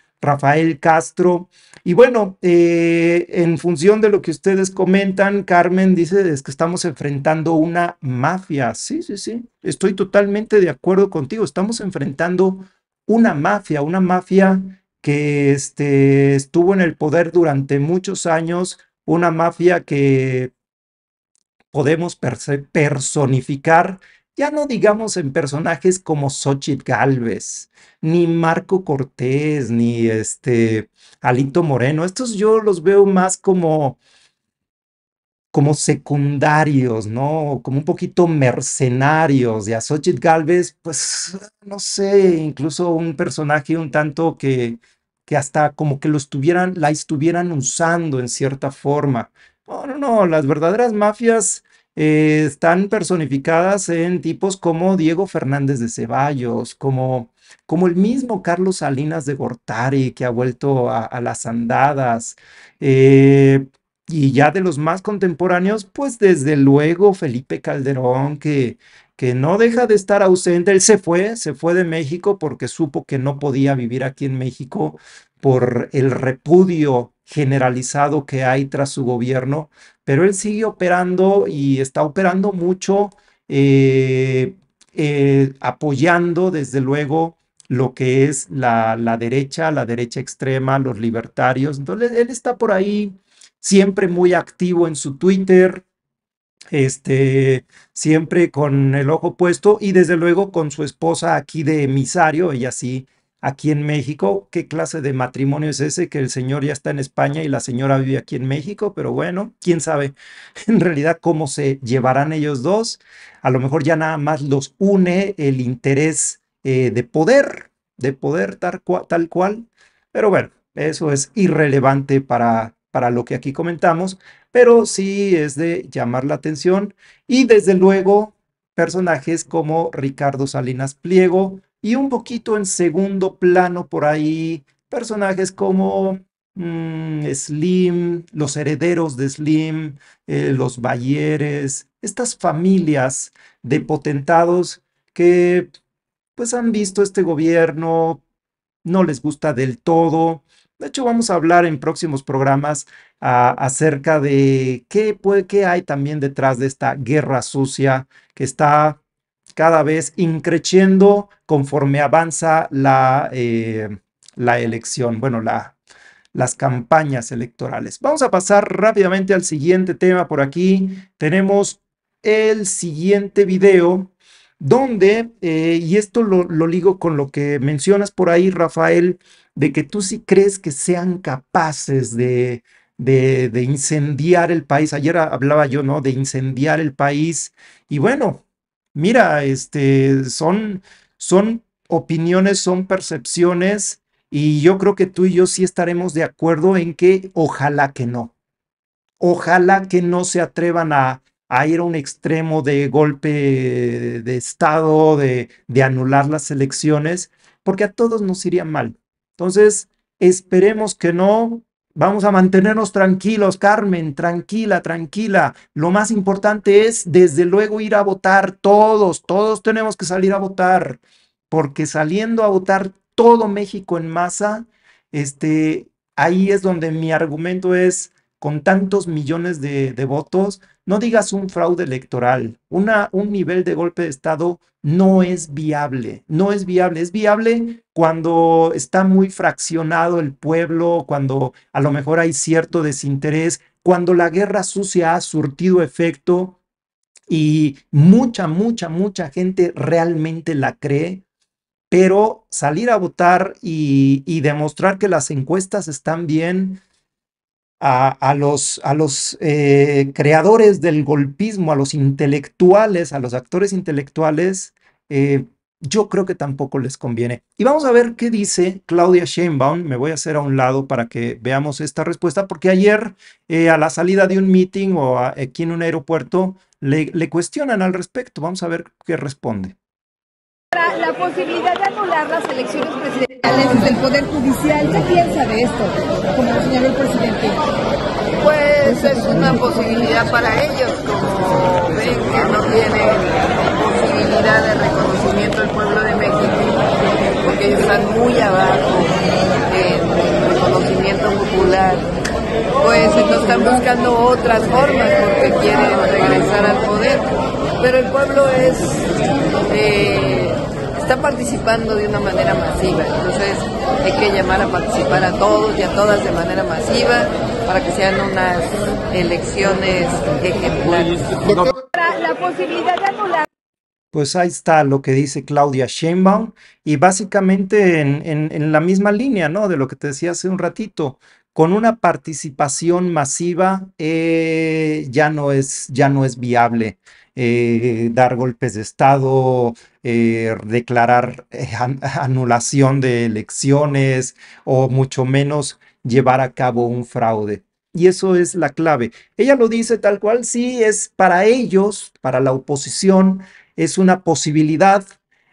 Castro. Y bueno, en función de lo que ustedes comentan, Carmen dice es que estamos enfrentando una mafia. Sí, estoy totalmente de acuerdo contigo. Estamos enfrentando una mafia que estuvo en el poder durante muchos años, una mafia que podemos personificar, ya no digamos en personajes como Xóchitl Gálvez, ni Marco Cortés, ni Alito Moreno. Estos yo los veo más como secundarios, ¿no? Como un poquito mercenarios. Y a Xóchitl Gálvez, pues, no sé, incluso un personaje un tanto que hasta como que la estuvieran usando en cierta forma. No, las verdaderas mafias están personificadas en tipos como Diego Fernández de Ceballos, como el mismo Carlos Salinas de Gortari, que ha vuelto a las andadas. Y ya de los más contemporáneos, pues desde luego Felipe Calderón, que no deja de estar ausente. Él se fue de México porque supo que no podía vivir aquí en México por el repudio generalizado que hay tras su gobierno, pero él sigue operando y está operando mucho, apoyando desde luego lo que es la derecha extrema, los libertarios. Entonces, él está por ahí siempre muy activo en su Twitter, siempre con el ojo puesto y desde luego con su esposa aquí de emisario, ella sí, aquí en México. ¿Qué clase de matrimonio es ese que el señor ya está en España y la señora vive aquí en México? Pero bueno, quién sabe en realidad cómo se llevarán ellos dos. A lo mejor ya nada más los une el interés de poder tal cual. Pero bueno, eso es irrelevante para lo que aquí comentamos, pero sí es de llamar la atención. Y desde luego, personajes como Ricardo Salinas Pliego y un poquito en segundo plano por ahí, personajes como Slim, los herederos de Slim, los Bayeres, estas familias de potentados que pues han visto este gobierno, no les gusta del todo. De hecho, vamos a hablar en próximos programas acerca de qué hay también detrás de esta guerra sucia que está cada vez increciendo conforme avanza la elección, bueno, las campañas electorales. Vamos a pasar rápidamente al siguiente tema por aquí. Tenemos el siguiente video donde, y esto lo ligo con lo que mencionas por ahí, Rafael, de que tú sí crees que sean capaces de incendiar el país. Ayer hablaba yo, ¿no? De incendiar el país. Y bueno, mira, son opiniones, son percepciones, y yo creo que tú y yo sí estaremos de acuerdo en que ojalá que no. Ojalá que no se atrevan a ir a un extremo de golpe de Estado, de anular las elecciones, porque a todos nos iría mal. Entonces, esperemos que no. Vamos a mantenernos tranquilos, Carmen, tranquila. Lo más importante es, desde luego, ir a votar. Todos tenemos que salir a votar. porque saliendo a votar todo México en masa, ahí es donde mi argumento es, con tantos millones de votos, no digas un fraude electoral, un nivel de golpe de Estado no es viable, no es viable, es viable cuando está muy fraccionado el pueblo, cuando a lo mejor hay cierto desinterés, cuando la guerra sucia ha surtido efecto y mucha gente realmente la cree, pero salir a votar y demostrar que las encuestas están bien a los creadores del golpismo, a los intelectuales, a los actores intelectuales, yo creo que tampoco les conviene. Y vamos a ver qué dice Claudia Sheinbaum. Me voy a hacer a un lado para que veamos esta respuesta, porque ayer a la salida de un meeting o aquí en un aeropuerto le cuestionan al respecto. Vamos a ver qué responde. La posibilidad de anular las elecciones presidenciales desde el Poder Judicial, ¿qué piensa de esto, como lo señaló el presidente? Pues es una posibilidad para ellos, como ven que no tienen posibilidad de reconocimiento del pueblo de México, porque ellos están muy abajo en reconocimiento popular, pues entonces están buscando otras formas porque quieren regresar al poder, pero el pueblo está participando de una manera masiva, entonces hay que llamar a participar a todos y a todas de manera masiva para que sean unas elecciones ejemplares. La posibilidad de anular. Pues ahí está lo que dice Claudia Sheinbaum y básicamente en la misma línea, ¿no? De lo que te decía hace un ratito, con una participación masiva ya no es viable dar golpes de Estado, declarar anulación de elecciones o mucho menos llevar a cabo un fraude. Y eso es la clave. Ella lo dice tal cual, sí, es para ellos, para la oposición, es una posibilidad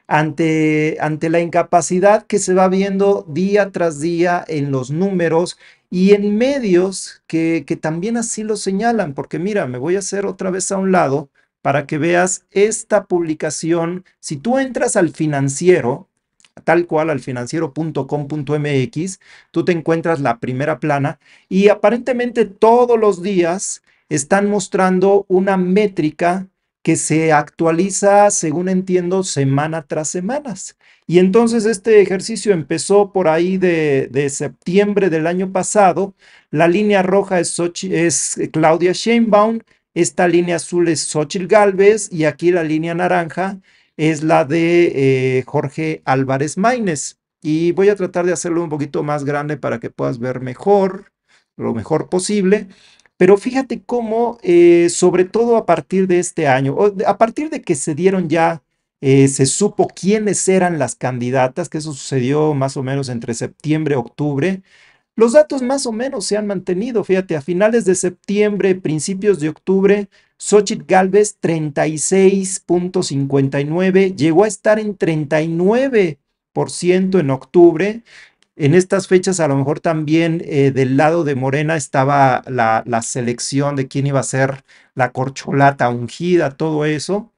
ante la incapacidad que se va viendo día tras día en los números y en medios que también así lo señalan, porque mira, me voy a hacer otra vez a un lado para que veas esta publicación. Si tú entras al Financiero, tal cual al financiero.com.mx, tú te encuentras la primera plana y aparentemente todos los días están mostrando una métrica que se actualiza, según entiendo, semana tras semana. Y entonces este ejercicio empezó por ahí de septiembre del año pasado. La línea roja es Claudia Sheinbaum, esta línea azul es Xóchitl Gálvez y aquí la línea naranja es la de Jorge Álvarez Maínez. Y voy a tratar de hacerlo un poquito más grande para que puedas ver mejor, lo mejor posible. Pero fíjate cómo, sobre todo a partir de este año, a partir de que se dieron ya, se supo quiénes eran las candidatas, que eso sucedió más o menos entre septiembre y octubre, los datos más o menos se han mantenido. Fíjate, a finales de septiembre, principios de octubre, Xóchitl Gálvez 36.59, llegó a estar en 39% en octubre. En estas fechas a lo mejor también del lado de Morena estaba la selección de quién iba a ser la corcholata ungida, todo eso.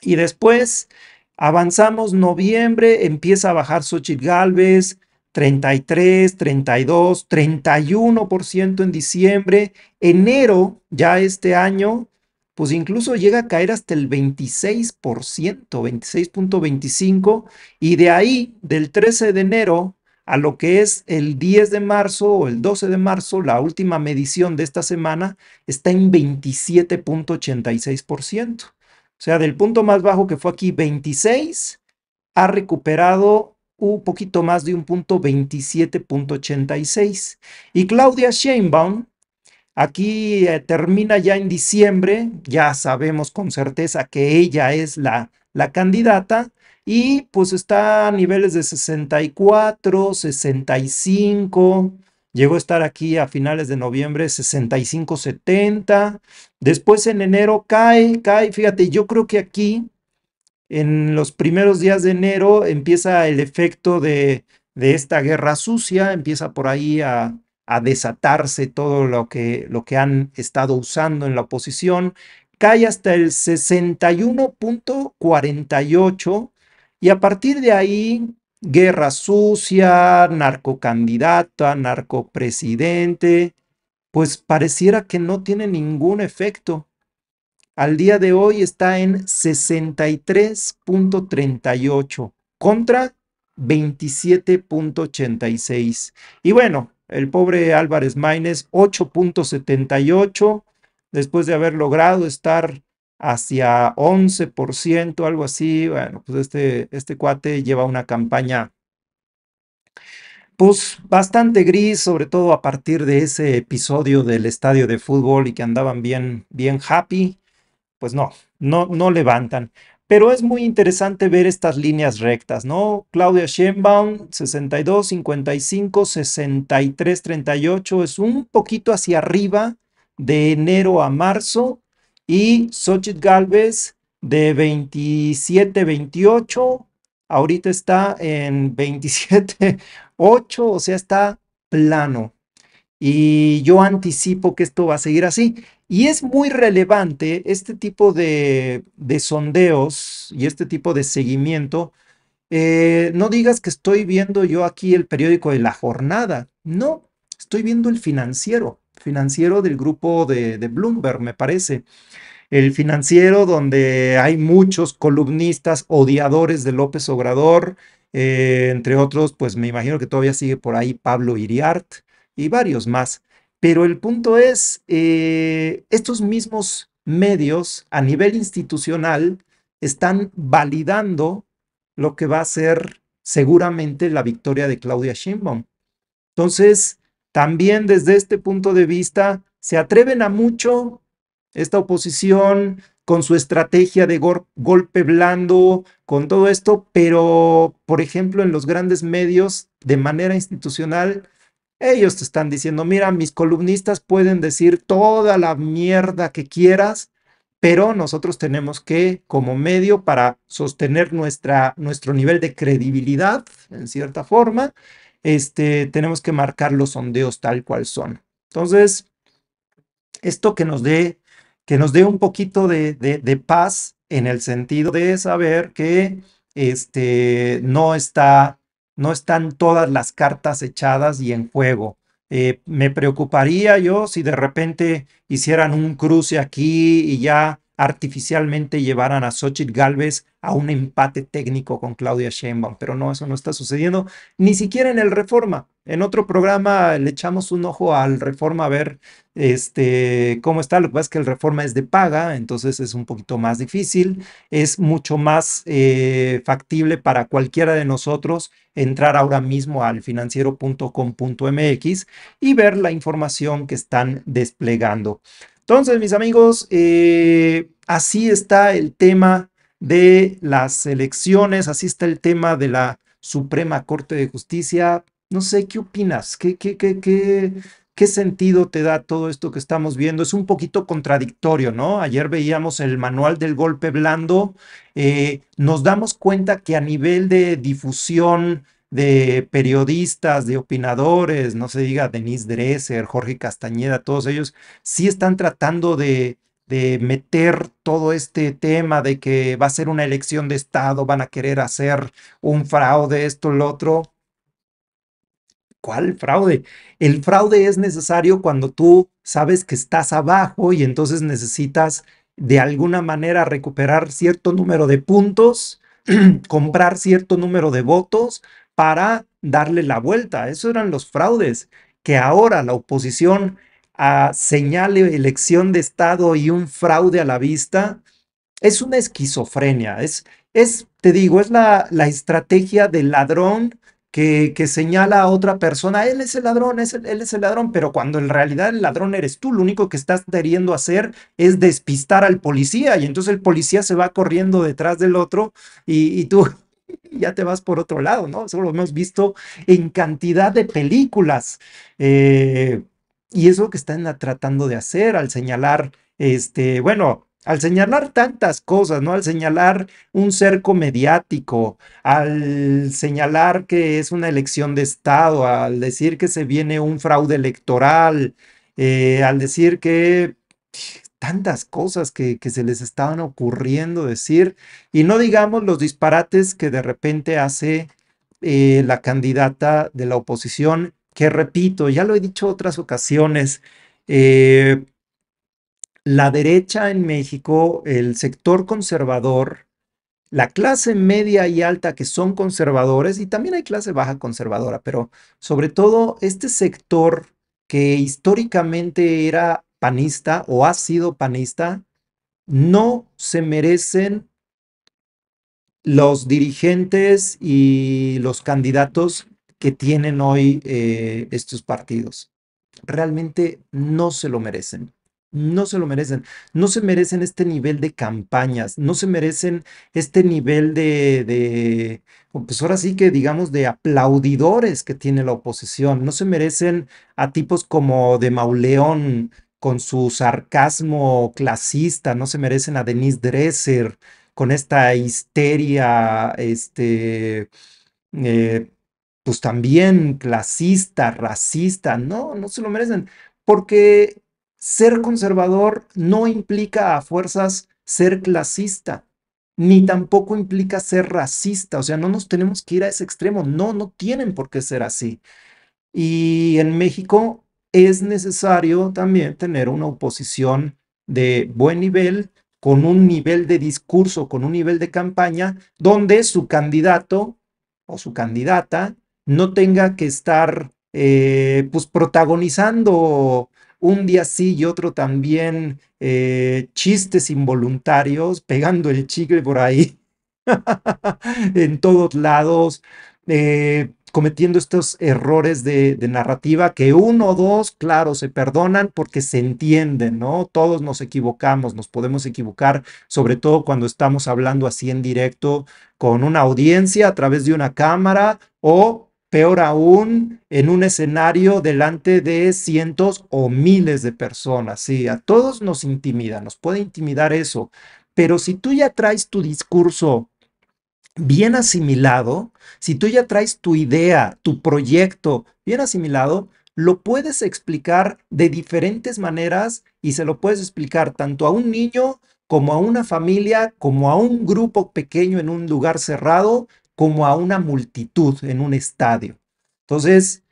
Y después avanzamos noviembre, empieza a bajar Xóchitl Gálvez, 33, 32, 31% en diciembre. Enero, ya este año, pues incluso llega a caer hasta el 26%, 26.25%. Y de ahí, del 13 de enero a lo que es el 10 de marzo o el 12 de marzo, la última medición de esta semana, está en 27.86%. O sea, del punto más bajo que fue aquí 26, ha recuperado un poquito más de un punto, 27.86. Y Claudia Sheinbaum, aquí termina ya en diciembre, ya sabemos con certeza que ella es la candidata y pues está a niveles de 64, 65, llegó a estar aquí a finales de noviembre 65, 70, después en enero cae, fíjate, yo creo que aquí en los primeros días de enero empieza el efecto de esta guerra sucia, empieza por ahí a desatarse todo lo que han estado usando en la oposición, cae hasta el 61.48 Y a partir de ahí, guerra sucia, narcocandidata, narcopresidente, pues pareciera que no tiene ningún efecto. Al día de hoy está en 63.38 contra 27.86. Y bueno, el pobre Álvarez Maínez, 8.78, después de haber logrado estar hacia 11%, algo así. Bueno, pues este cuate lleva una campaña pues bastante gris, sobre todo a partir de ese episodio del estadio de fútbol y que andaban bien happy. Pues no levantan. Pero es muy interesante ver estas líneas rectas, ¿no? Claudia Sheinbaum, 62, 55, 63, 38, es un poquito hacia arriba de enero a marzo, y Xochitl Gálvez de 27, 28, ahorita está en 27, 8, o sea, está plano. Y yo anticipo que esto va a seguir así. Y es muy relevante este tipo de sondeos y este tipo de seguimiento. No digas que estoy viendo yo aquí el periódico de La Jornada. No, estoy viendo el financiero del grupo de Bloomberg, me parece. El Financiero, donde hay muchos columnistas odiadores de López Obrador, entre otros, pues me imagino que todavía sigue por ahí Pablo Iriart y varios más. Pero el punto es, estos mismos medios a nivel institucional están validando lo que va a ser seguramente la victoria de Claudia Sheinbaum. Entonces, también desde este punto de vista, se atreven a mucho esta oposición con su estrategia de golpe blando, con todo esto, pero, por ejemplo, en los grandes medios, de manera institucional, ellos te están diciendo, mira, mis columnistas pueden decir toda la mierda que quieras, pero nosotros tenemos que, como medio, para sostener nuestro nivel de credibilidad, en cierta forma, tenemos que marcar los sondeos tal cual son. Entonces, esto que nos dé un poquito de paz, en el sentido de saber que no están todas las cartas echadas y en juego. Me preocuparía yo si de repente hicieran un cruce aquí y ya artificialmente llevaran a Xochitl Gálvez a un empate técnico con Claudia Sheinbaum, pero no, eso no está sucediendo, ni siquiera en el Reforma. En otro programa le echamos un ojo al Reforma a ver cómo está. Lo que pasa es que el Reforma es de paga, entonces es un poquito más difícil, es mucho más factible para cualquiera de nosotros entrar ahora mismo al financiero.com.mx y ver la información que están desplegando. Entonces, mis amigos, así está el tema de las elecciones, así está el tema de la Suprema Corte de Justicia. No sé, ¿qué opinas? ¿Qué sentido te da todo esto que estamos viendo? Es un poquito contradictorio, ¿no? Ayer veíamos el manual del golpe blando. Nos damos cuenta que a nivel de difusión de periodistas, de opinadores, no se diga Denise Dresser, Jorge Castañeda, todos ellos sí están tratando de meter todo este tema de que va a ser una elección de Estado, van a querer hacer un fraude, esto, lo otro. ¿Cuál fraude? El fraude es necesario cuando tú sabes que estás abajo y entonces necesitas de alguna manera recuperar cierto número de puntos, comprar cierto número de votos para darle la vuelta. Esos eran los fraudes. Que ahora la oposición señale elección de Estado y un fraude a la vista, es una esquizofrenia. Te digo, es la estrategia del ladrón que señala a otra persona, él es el ladrón, él es el ladrón, pero cuando en realidad el ladrón eres tú, lo único que estás queriendo hacer es despistar al policía, y entonces el policía se va corriendo detrás del otro y tú ya te vas por otro lado, ¿no? Eso lo hemos visto en cantidad de películas. Y es lo que están tratando de hacer al señalar, bueno, al señalar tantas cosas, ¿no? Al señalar un cerco mediático, al señalar que es una elección de Estado, al decir que se viene un fraude electoral, al decir que tantas cosas que se les estaban ocurriendo decir, y no digamos los disparates que de repente hace la candidata de la oposición, que repito, ya lo he dicho otras ocasiones, eh, la derecha en México, el sector conservador, la clase media y alta que son conservadores, y también hay clase baja conservadora, pero sobre todo este sector que históricamente era panista o ha sido panista, no se merecen los dirigentes y los candidatos que tienen hoy estos partidos. Realmente no se lo merecen. No se lo merecen. No se merecen este nivel de campañas. No se merecen este nivel pues ahora sí que digamos, de aplaudidores que tiene la oposición. No se merecen a tipos como de Mauleón con su sarcasmo clasista. No se merecen a Denise Dresser con esta histeria, eh, pues también clasista, racista. No, no se lo merecen, porque ser conservador no implica a fuerzas ser clasista, ni tampoco implica ser racista. O sea, no nos tenemos que ir a ese extremo. No, no tienen por qué ser así. Y en México es necesario también tener una oposición de buen nivel, con un nivel de discurso, con un nivel de campaña, donde su candidato o su candidata no tenga que estar pues protagonizando un día sí y otro también chistes involuntarios, pegando el chicle por ahí en todos lados, cometiendo estos errores de narrativa que uno o dos, claro, se perdonan porque se entienden, ¿no? Todos nos equivocamos, nos podemos equivocar, sobre todo cuando estamos hablando así en directo con una audiencia a través de una cámara o, peor aún, en un escenario delante de cientos o miles de personas. Sí, a todos nos intimida, nos puede intimidar eso, pero si tú ya traes tu discurso bien asimilado, si tú ya traes tu idea, tu proyecto bien asimilado, lo puedes explicar de diferentes maneras y se lo puedes explicar tanto a un niño como a una familia, como a un grupo pequeño en un lugar cerrado, como a una multitud en un estadio. Entonces,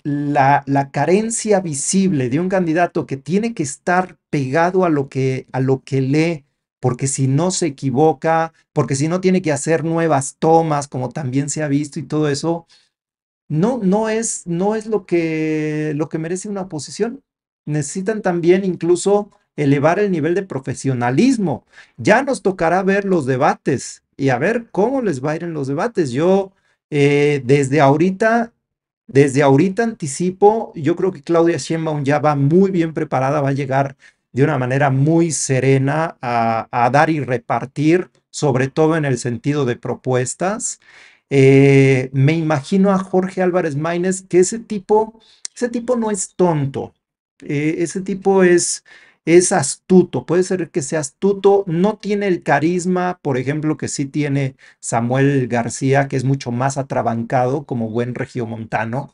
la carencia visible de un candidato que tiene que estar pegado a lo que lee, porque si no se equivoca, porque si no tiene que hacer nuevas tomas, como también se ha visto y todo eso, no es lo que merece una oposición. Necesitan también incluso elevar el nivel de profesionalismo. Ya nos tocará ver los debates y a ver cómo les va a ir en los debates. Yo desde ahorita anticipo, yo creo que Claudia Sheinbaum ya va muy bien preparada, va a llegar de una manera muy serena a dar y repartir, sobre todo en el sentido de propuestas. Me imagino a Jorge Álvarez Maínez, que ese tipo no es tonto, ese tipo es astuto, puede ser que sea astuto, no tiene el carisma, por ejemplo, que sí tiene Samuel García, que es mucho más atrabancado como buen regiomontano.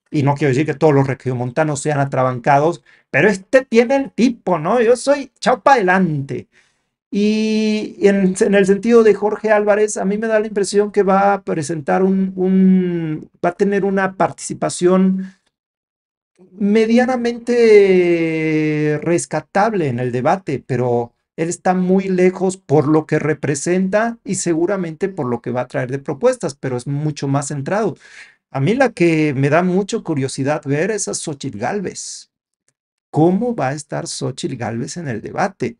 Y no quiero decir que todos los regiomontanos sean atrabancados, pero este tiene el tipo, ¿no? Yo soy chao para adelante. Y en el sentido de Jorge Álvarez, a mí me da la impresión que va a presentar va a tener una participación medianamente rescatable en el debate, pero él está muy lejos por lo que representa y seguramente por lo que va a traer de propuestas, pero es mucho más centrado. A mí la que me da mucha curiosidad ver es a Xóchitl Gálvez. ¿Cómo va a estar Xóchitl Gálvez en el debate?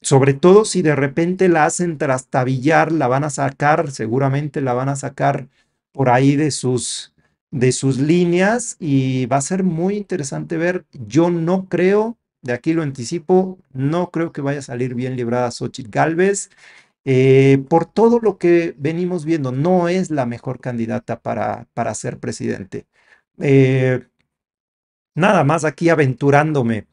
Sobre todo si de repente la hacen trastabillar, la van a sacar, seguramente la van a sacar por ahí de sus líneas y va a ser muy interesante ver. Yo no creo, de aquí lo anticipo, no creo que vaya a salir bien librada Xóchitl Gálvez. Por todo lo que venimos viendo, no es la mejor candidata para ser presidente. Nada más aquí aventurándome.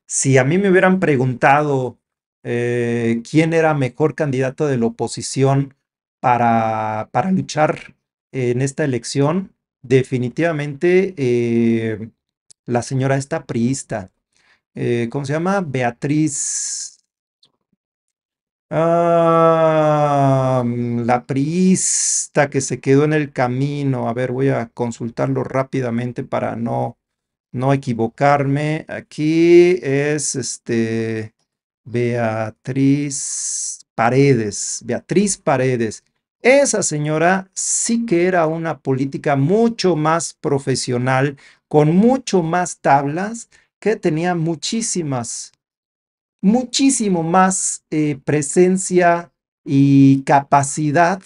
Si a mí me hubieran preguntado quién era mejor candidato de la oposición para luchar en esta elección, definitivamente la señora esta priista, ¿cómo se llama? Beatriz. La priista que se quedó en el camino. A ver, voy a consultarlo rápidamente para no equivocarme. Aquí es Beatriz Paredes. Beatriz Paredes. Esa señora sí que era una política mucho más profesional, con mucho más tablas, que tenía muchísimo más presencia y capacidad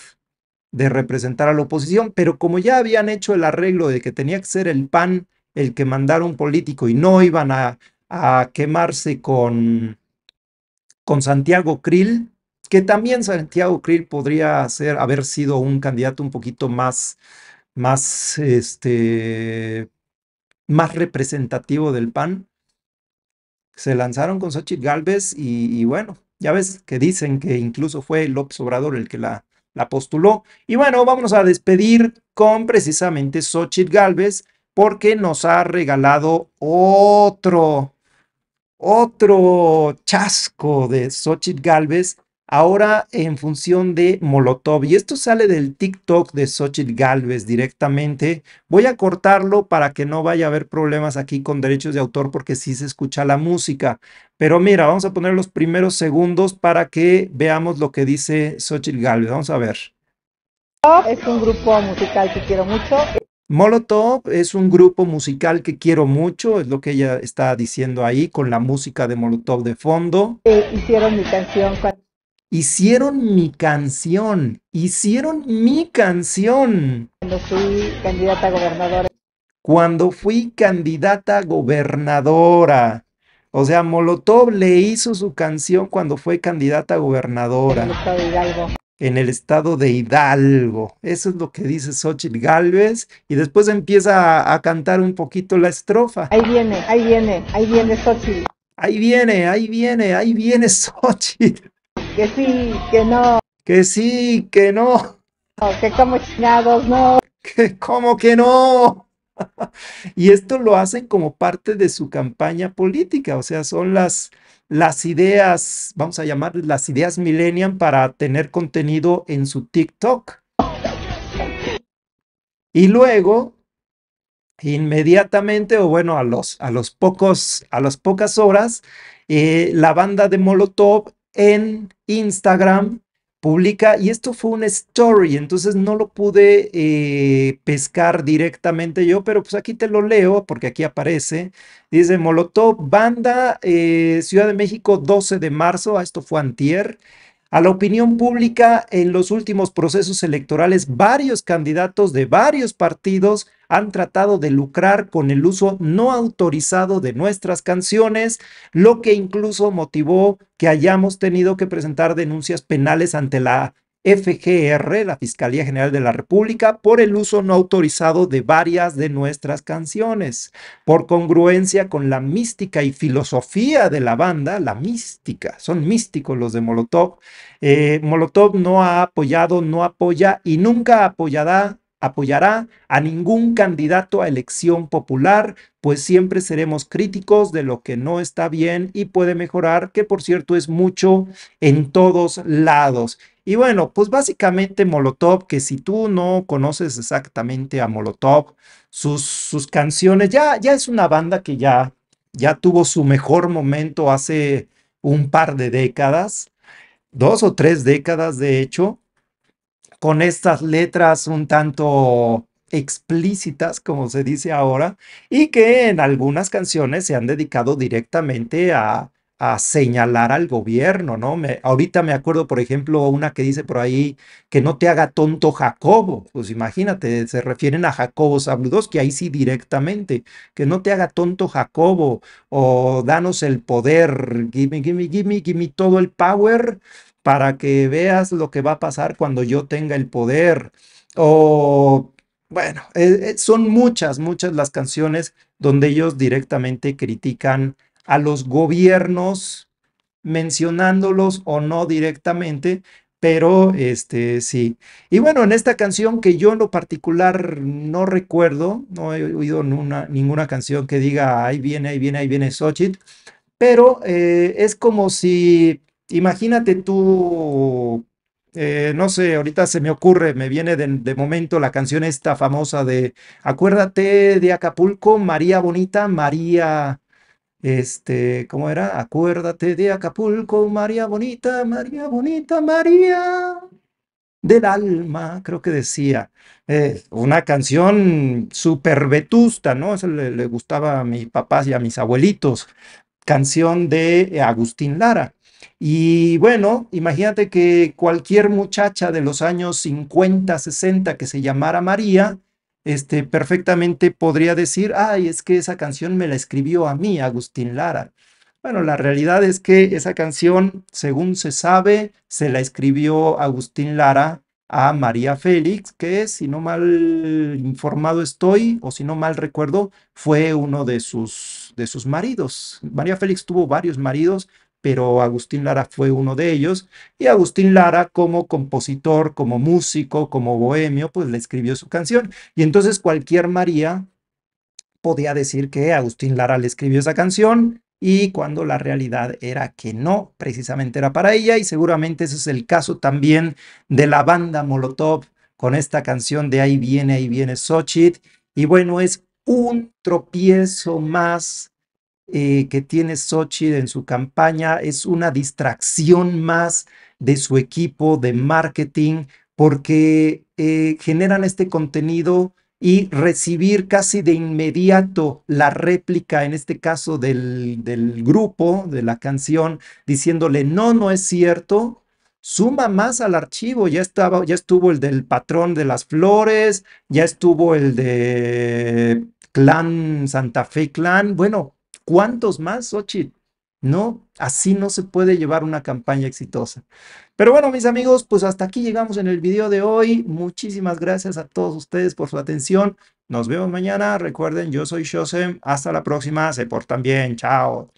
de representar a la oposición, pero como ya habían hecho el arreglo de que tenía que ser el PAN el que mandara un político y no iban a quemarse con Santiago Krill, que también Santiago Krill podría haber sido un candidato un poquito más, más representativo del PAN. Se lanzaron con Xóchitl Gálvez y bueno, ya ves que dicen que incluso fue López Obrador el que la postuló. Y bueno, vámonos a despedir con precisamente Xóchitl Gálvez porque nos ha regalado otro chasco de Xóchitl Gálvez, ahora en función de Molotov. Y esto sale del TikTok de Xóchitl Gálvez directamente. Voy a cortarlo para que no vaya a haber problemas aquí con derechos de autor porque sí se escucha la música. Pero mira, vamos a poner los primeros segundos para que veamos lo que dice Xóchitl Gálvez. Vamos a ver. Es un grupo musical que quiero mucho. Molotov es un grupo musical que quiero mucho, es lo que ella está diciendo ahí, con la música de Molotov de fondo. Hicieron mi canción. Hicieron mi canción, Cuando fui candidata a gobernadora. Cuando fui candidata a gobernadora. O sea, Molotov le hizo su canción cuando fue candidata a gobernadora. En el estado de Hidalgo. En el estado de Hidalgo. Eso es lo que dice Xóchitl Gálvez. Y después empieza a cantar un poquito la estrofa. Ahí viene Xóchitl. Ahí viene Xóchitl. Que sí, que no. Que sí, que no. Que como chingados, no. Que cómo que no. Y esto lo hacen como parte de su campaña política, o sea, son las ideas, vamos a llamarles las ideas millennial para tener contenido en su TikTok. Y luego, inmediatamente, o bueno, a las pocas horas, la banda de Molotov en Instagram publica, y esto fue una story, entonces no lo pude pescar directamente yo, pero pues aquí te lo leo porque aquí aparece. Dice Molotov, banda, Ciudad de México, 12 de marzo, esto fue antier. A la opinión pública, en los últimos procesos electorales, varios candidatos de varios partidos han tratado de lucrar con el uso no autorizado de nuestras canciones, lo que incluso motivó que hayamos tenido que presentar denuncias penales ante la FGR, la Fiscalía General de la República, por el uso no autorizado de varias de nuestras canciones. Por congruencia con la mística y filosofía de la banda, la mística, son místicos los de Molotov. Molotov no ha apoyado, no apoya y nunca apoyará a ningún candidato a elección popular, pues siempre seremos críticos de lo que no está bien y puede mejorar, que por cierto es mucho en todos lados. Y bueno, pues básicamente Molotov, que si tú no conoces exactamente a Molotov, sus canciones, ya es una banda que ya tuvo su mejor momento hace un par de décadas, 2 o 3 décadas de hecho, con estas letras un tanto explícitas, como se dice ahora, y que en algunas canciones se han dedicado directamente a señalar al gobierno, ¿no? Ahorita me acuerdo, por ejemplo, una que dice por ahí que no te haga tonto Jacobo. Pues imagínate, se refieren a Jacobo Zabludovsky, ahí sí directamente, que no te haga tonto Jacobo, o danos el poder, give me todo el power, para que veas lo que va a pasar cuando yo tenga el poder. O, bueno, son muchas las canciones donde ellos directamente critican a los gobiernos, mencionándolos o no directamente, pero sí. Y bueno, en esta canción que yo en lo particular no recuerdo, no he oído ninguna canción que diga ahí viene Xóchitl. pero es como si, imagínate tú, no sé, ahorita se me ocurre, me viene de momento la canción esta famosa de Acuérdate de Acapulco, María Bonita, María, ¿cómo era? Acuérdate de Acapulco, María Bonita, María Bonita, María del alma, creo que decía. Una canción súper vetusta, ¿no? Eso le gustaba a mis papás y a mis abuelitos. Canción de Agustín Lara. Y bueno, imagínate que cualquier muchacha de los años 50, 60 que se llamara María, perfectamente podría decir, ay, es que esa canción me la escribió a mí, Agustín Lara. Bueno, la realidad es que esa canción, según se sabe, se la escribió Agustín Lara a María Félix, que si no mal informado estoy, o si no mal recuerdo, fue uno de sus maridos. María Félix tuvo varios maridos, pero Agustín Lara fue uno de ellos. Y Agustín Lara, como compositor, como músico, como bohemio, pues le escribió su canción. Y entonces cualquier María podía decir que Agustín Lara le escribió esa canción y cuando la realidad era que no, precisamente era para ella y seguramente ese es el caso también de la banda Molotov con esta canción de Ahí viene Xochitl y bueno, es un tropiezo más que tiene Xochitl en su campaña, es una distracción más de su equipo de marketing porque generan este contenido y recibir casi de inmediato la réplica, en este caso del grupo, de la canción, diciéndole, no, no es cierto, suma más al archivo, ya estuvo el del patrón de las flores, ya estuvo el de Clan Santa Fe Clan, bueno, ¿cuántos más, Xochitl? No, así no se puede llevar una campaña exitosa. Pero bueno, mis amigos, pues hasta aquí llegamos en el video de hoy. Muchísimas gracias a todos ustedes por su atención. Nos vemos mañana. Recuerden, yo soy Shosem. Hasta la próxima. Se portan bien. Chao.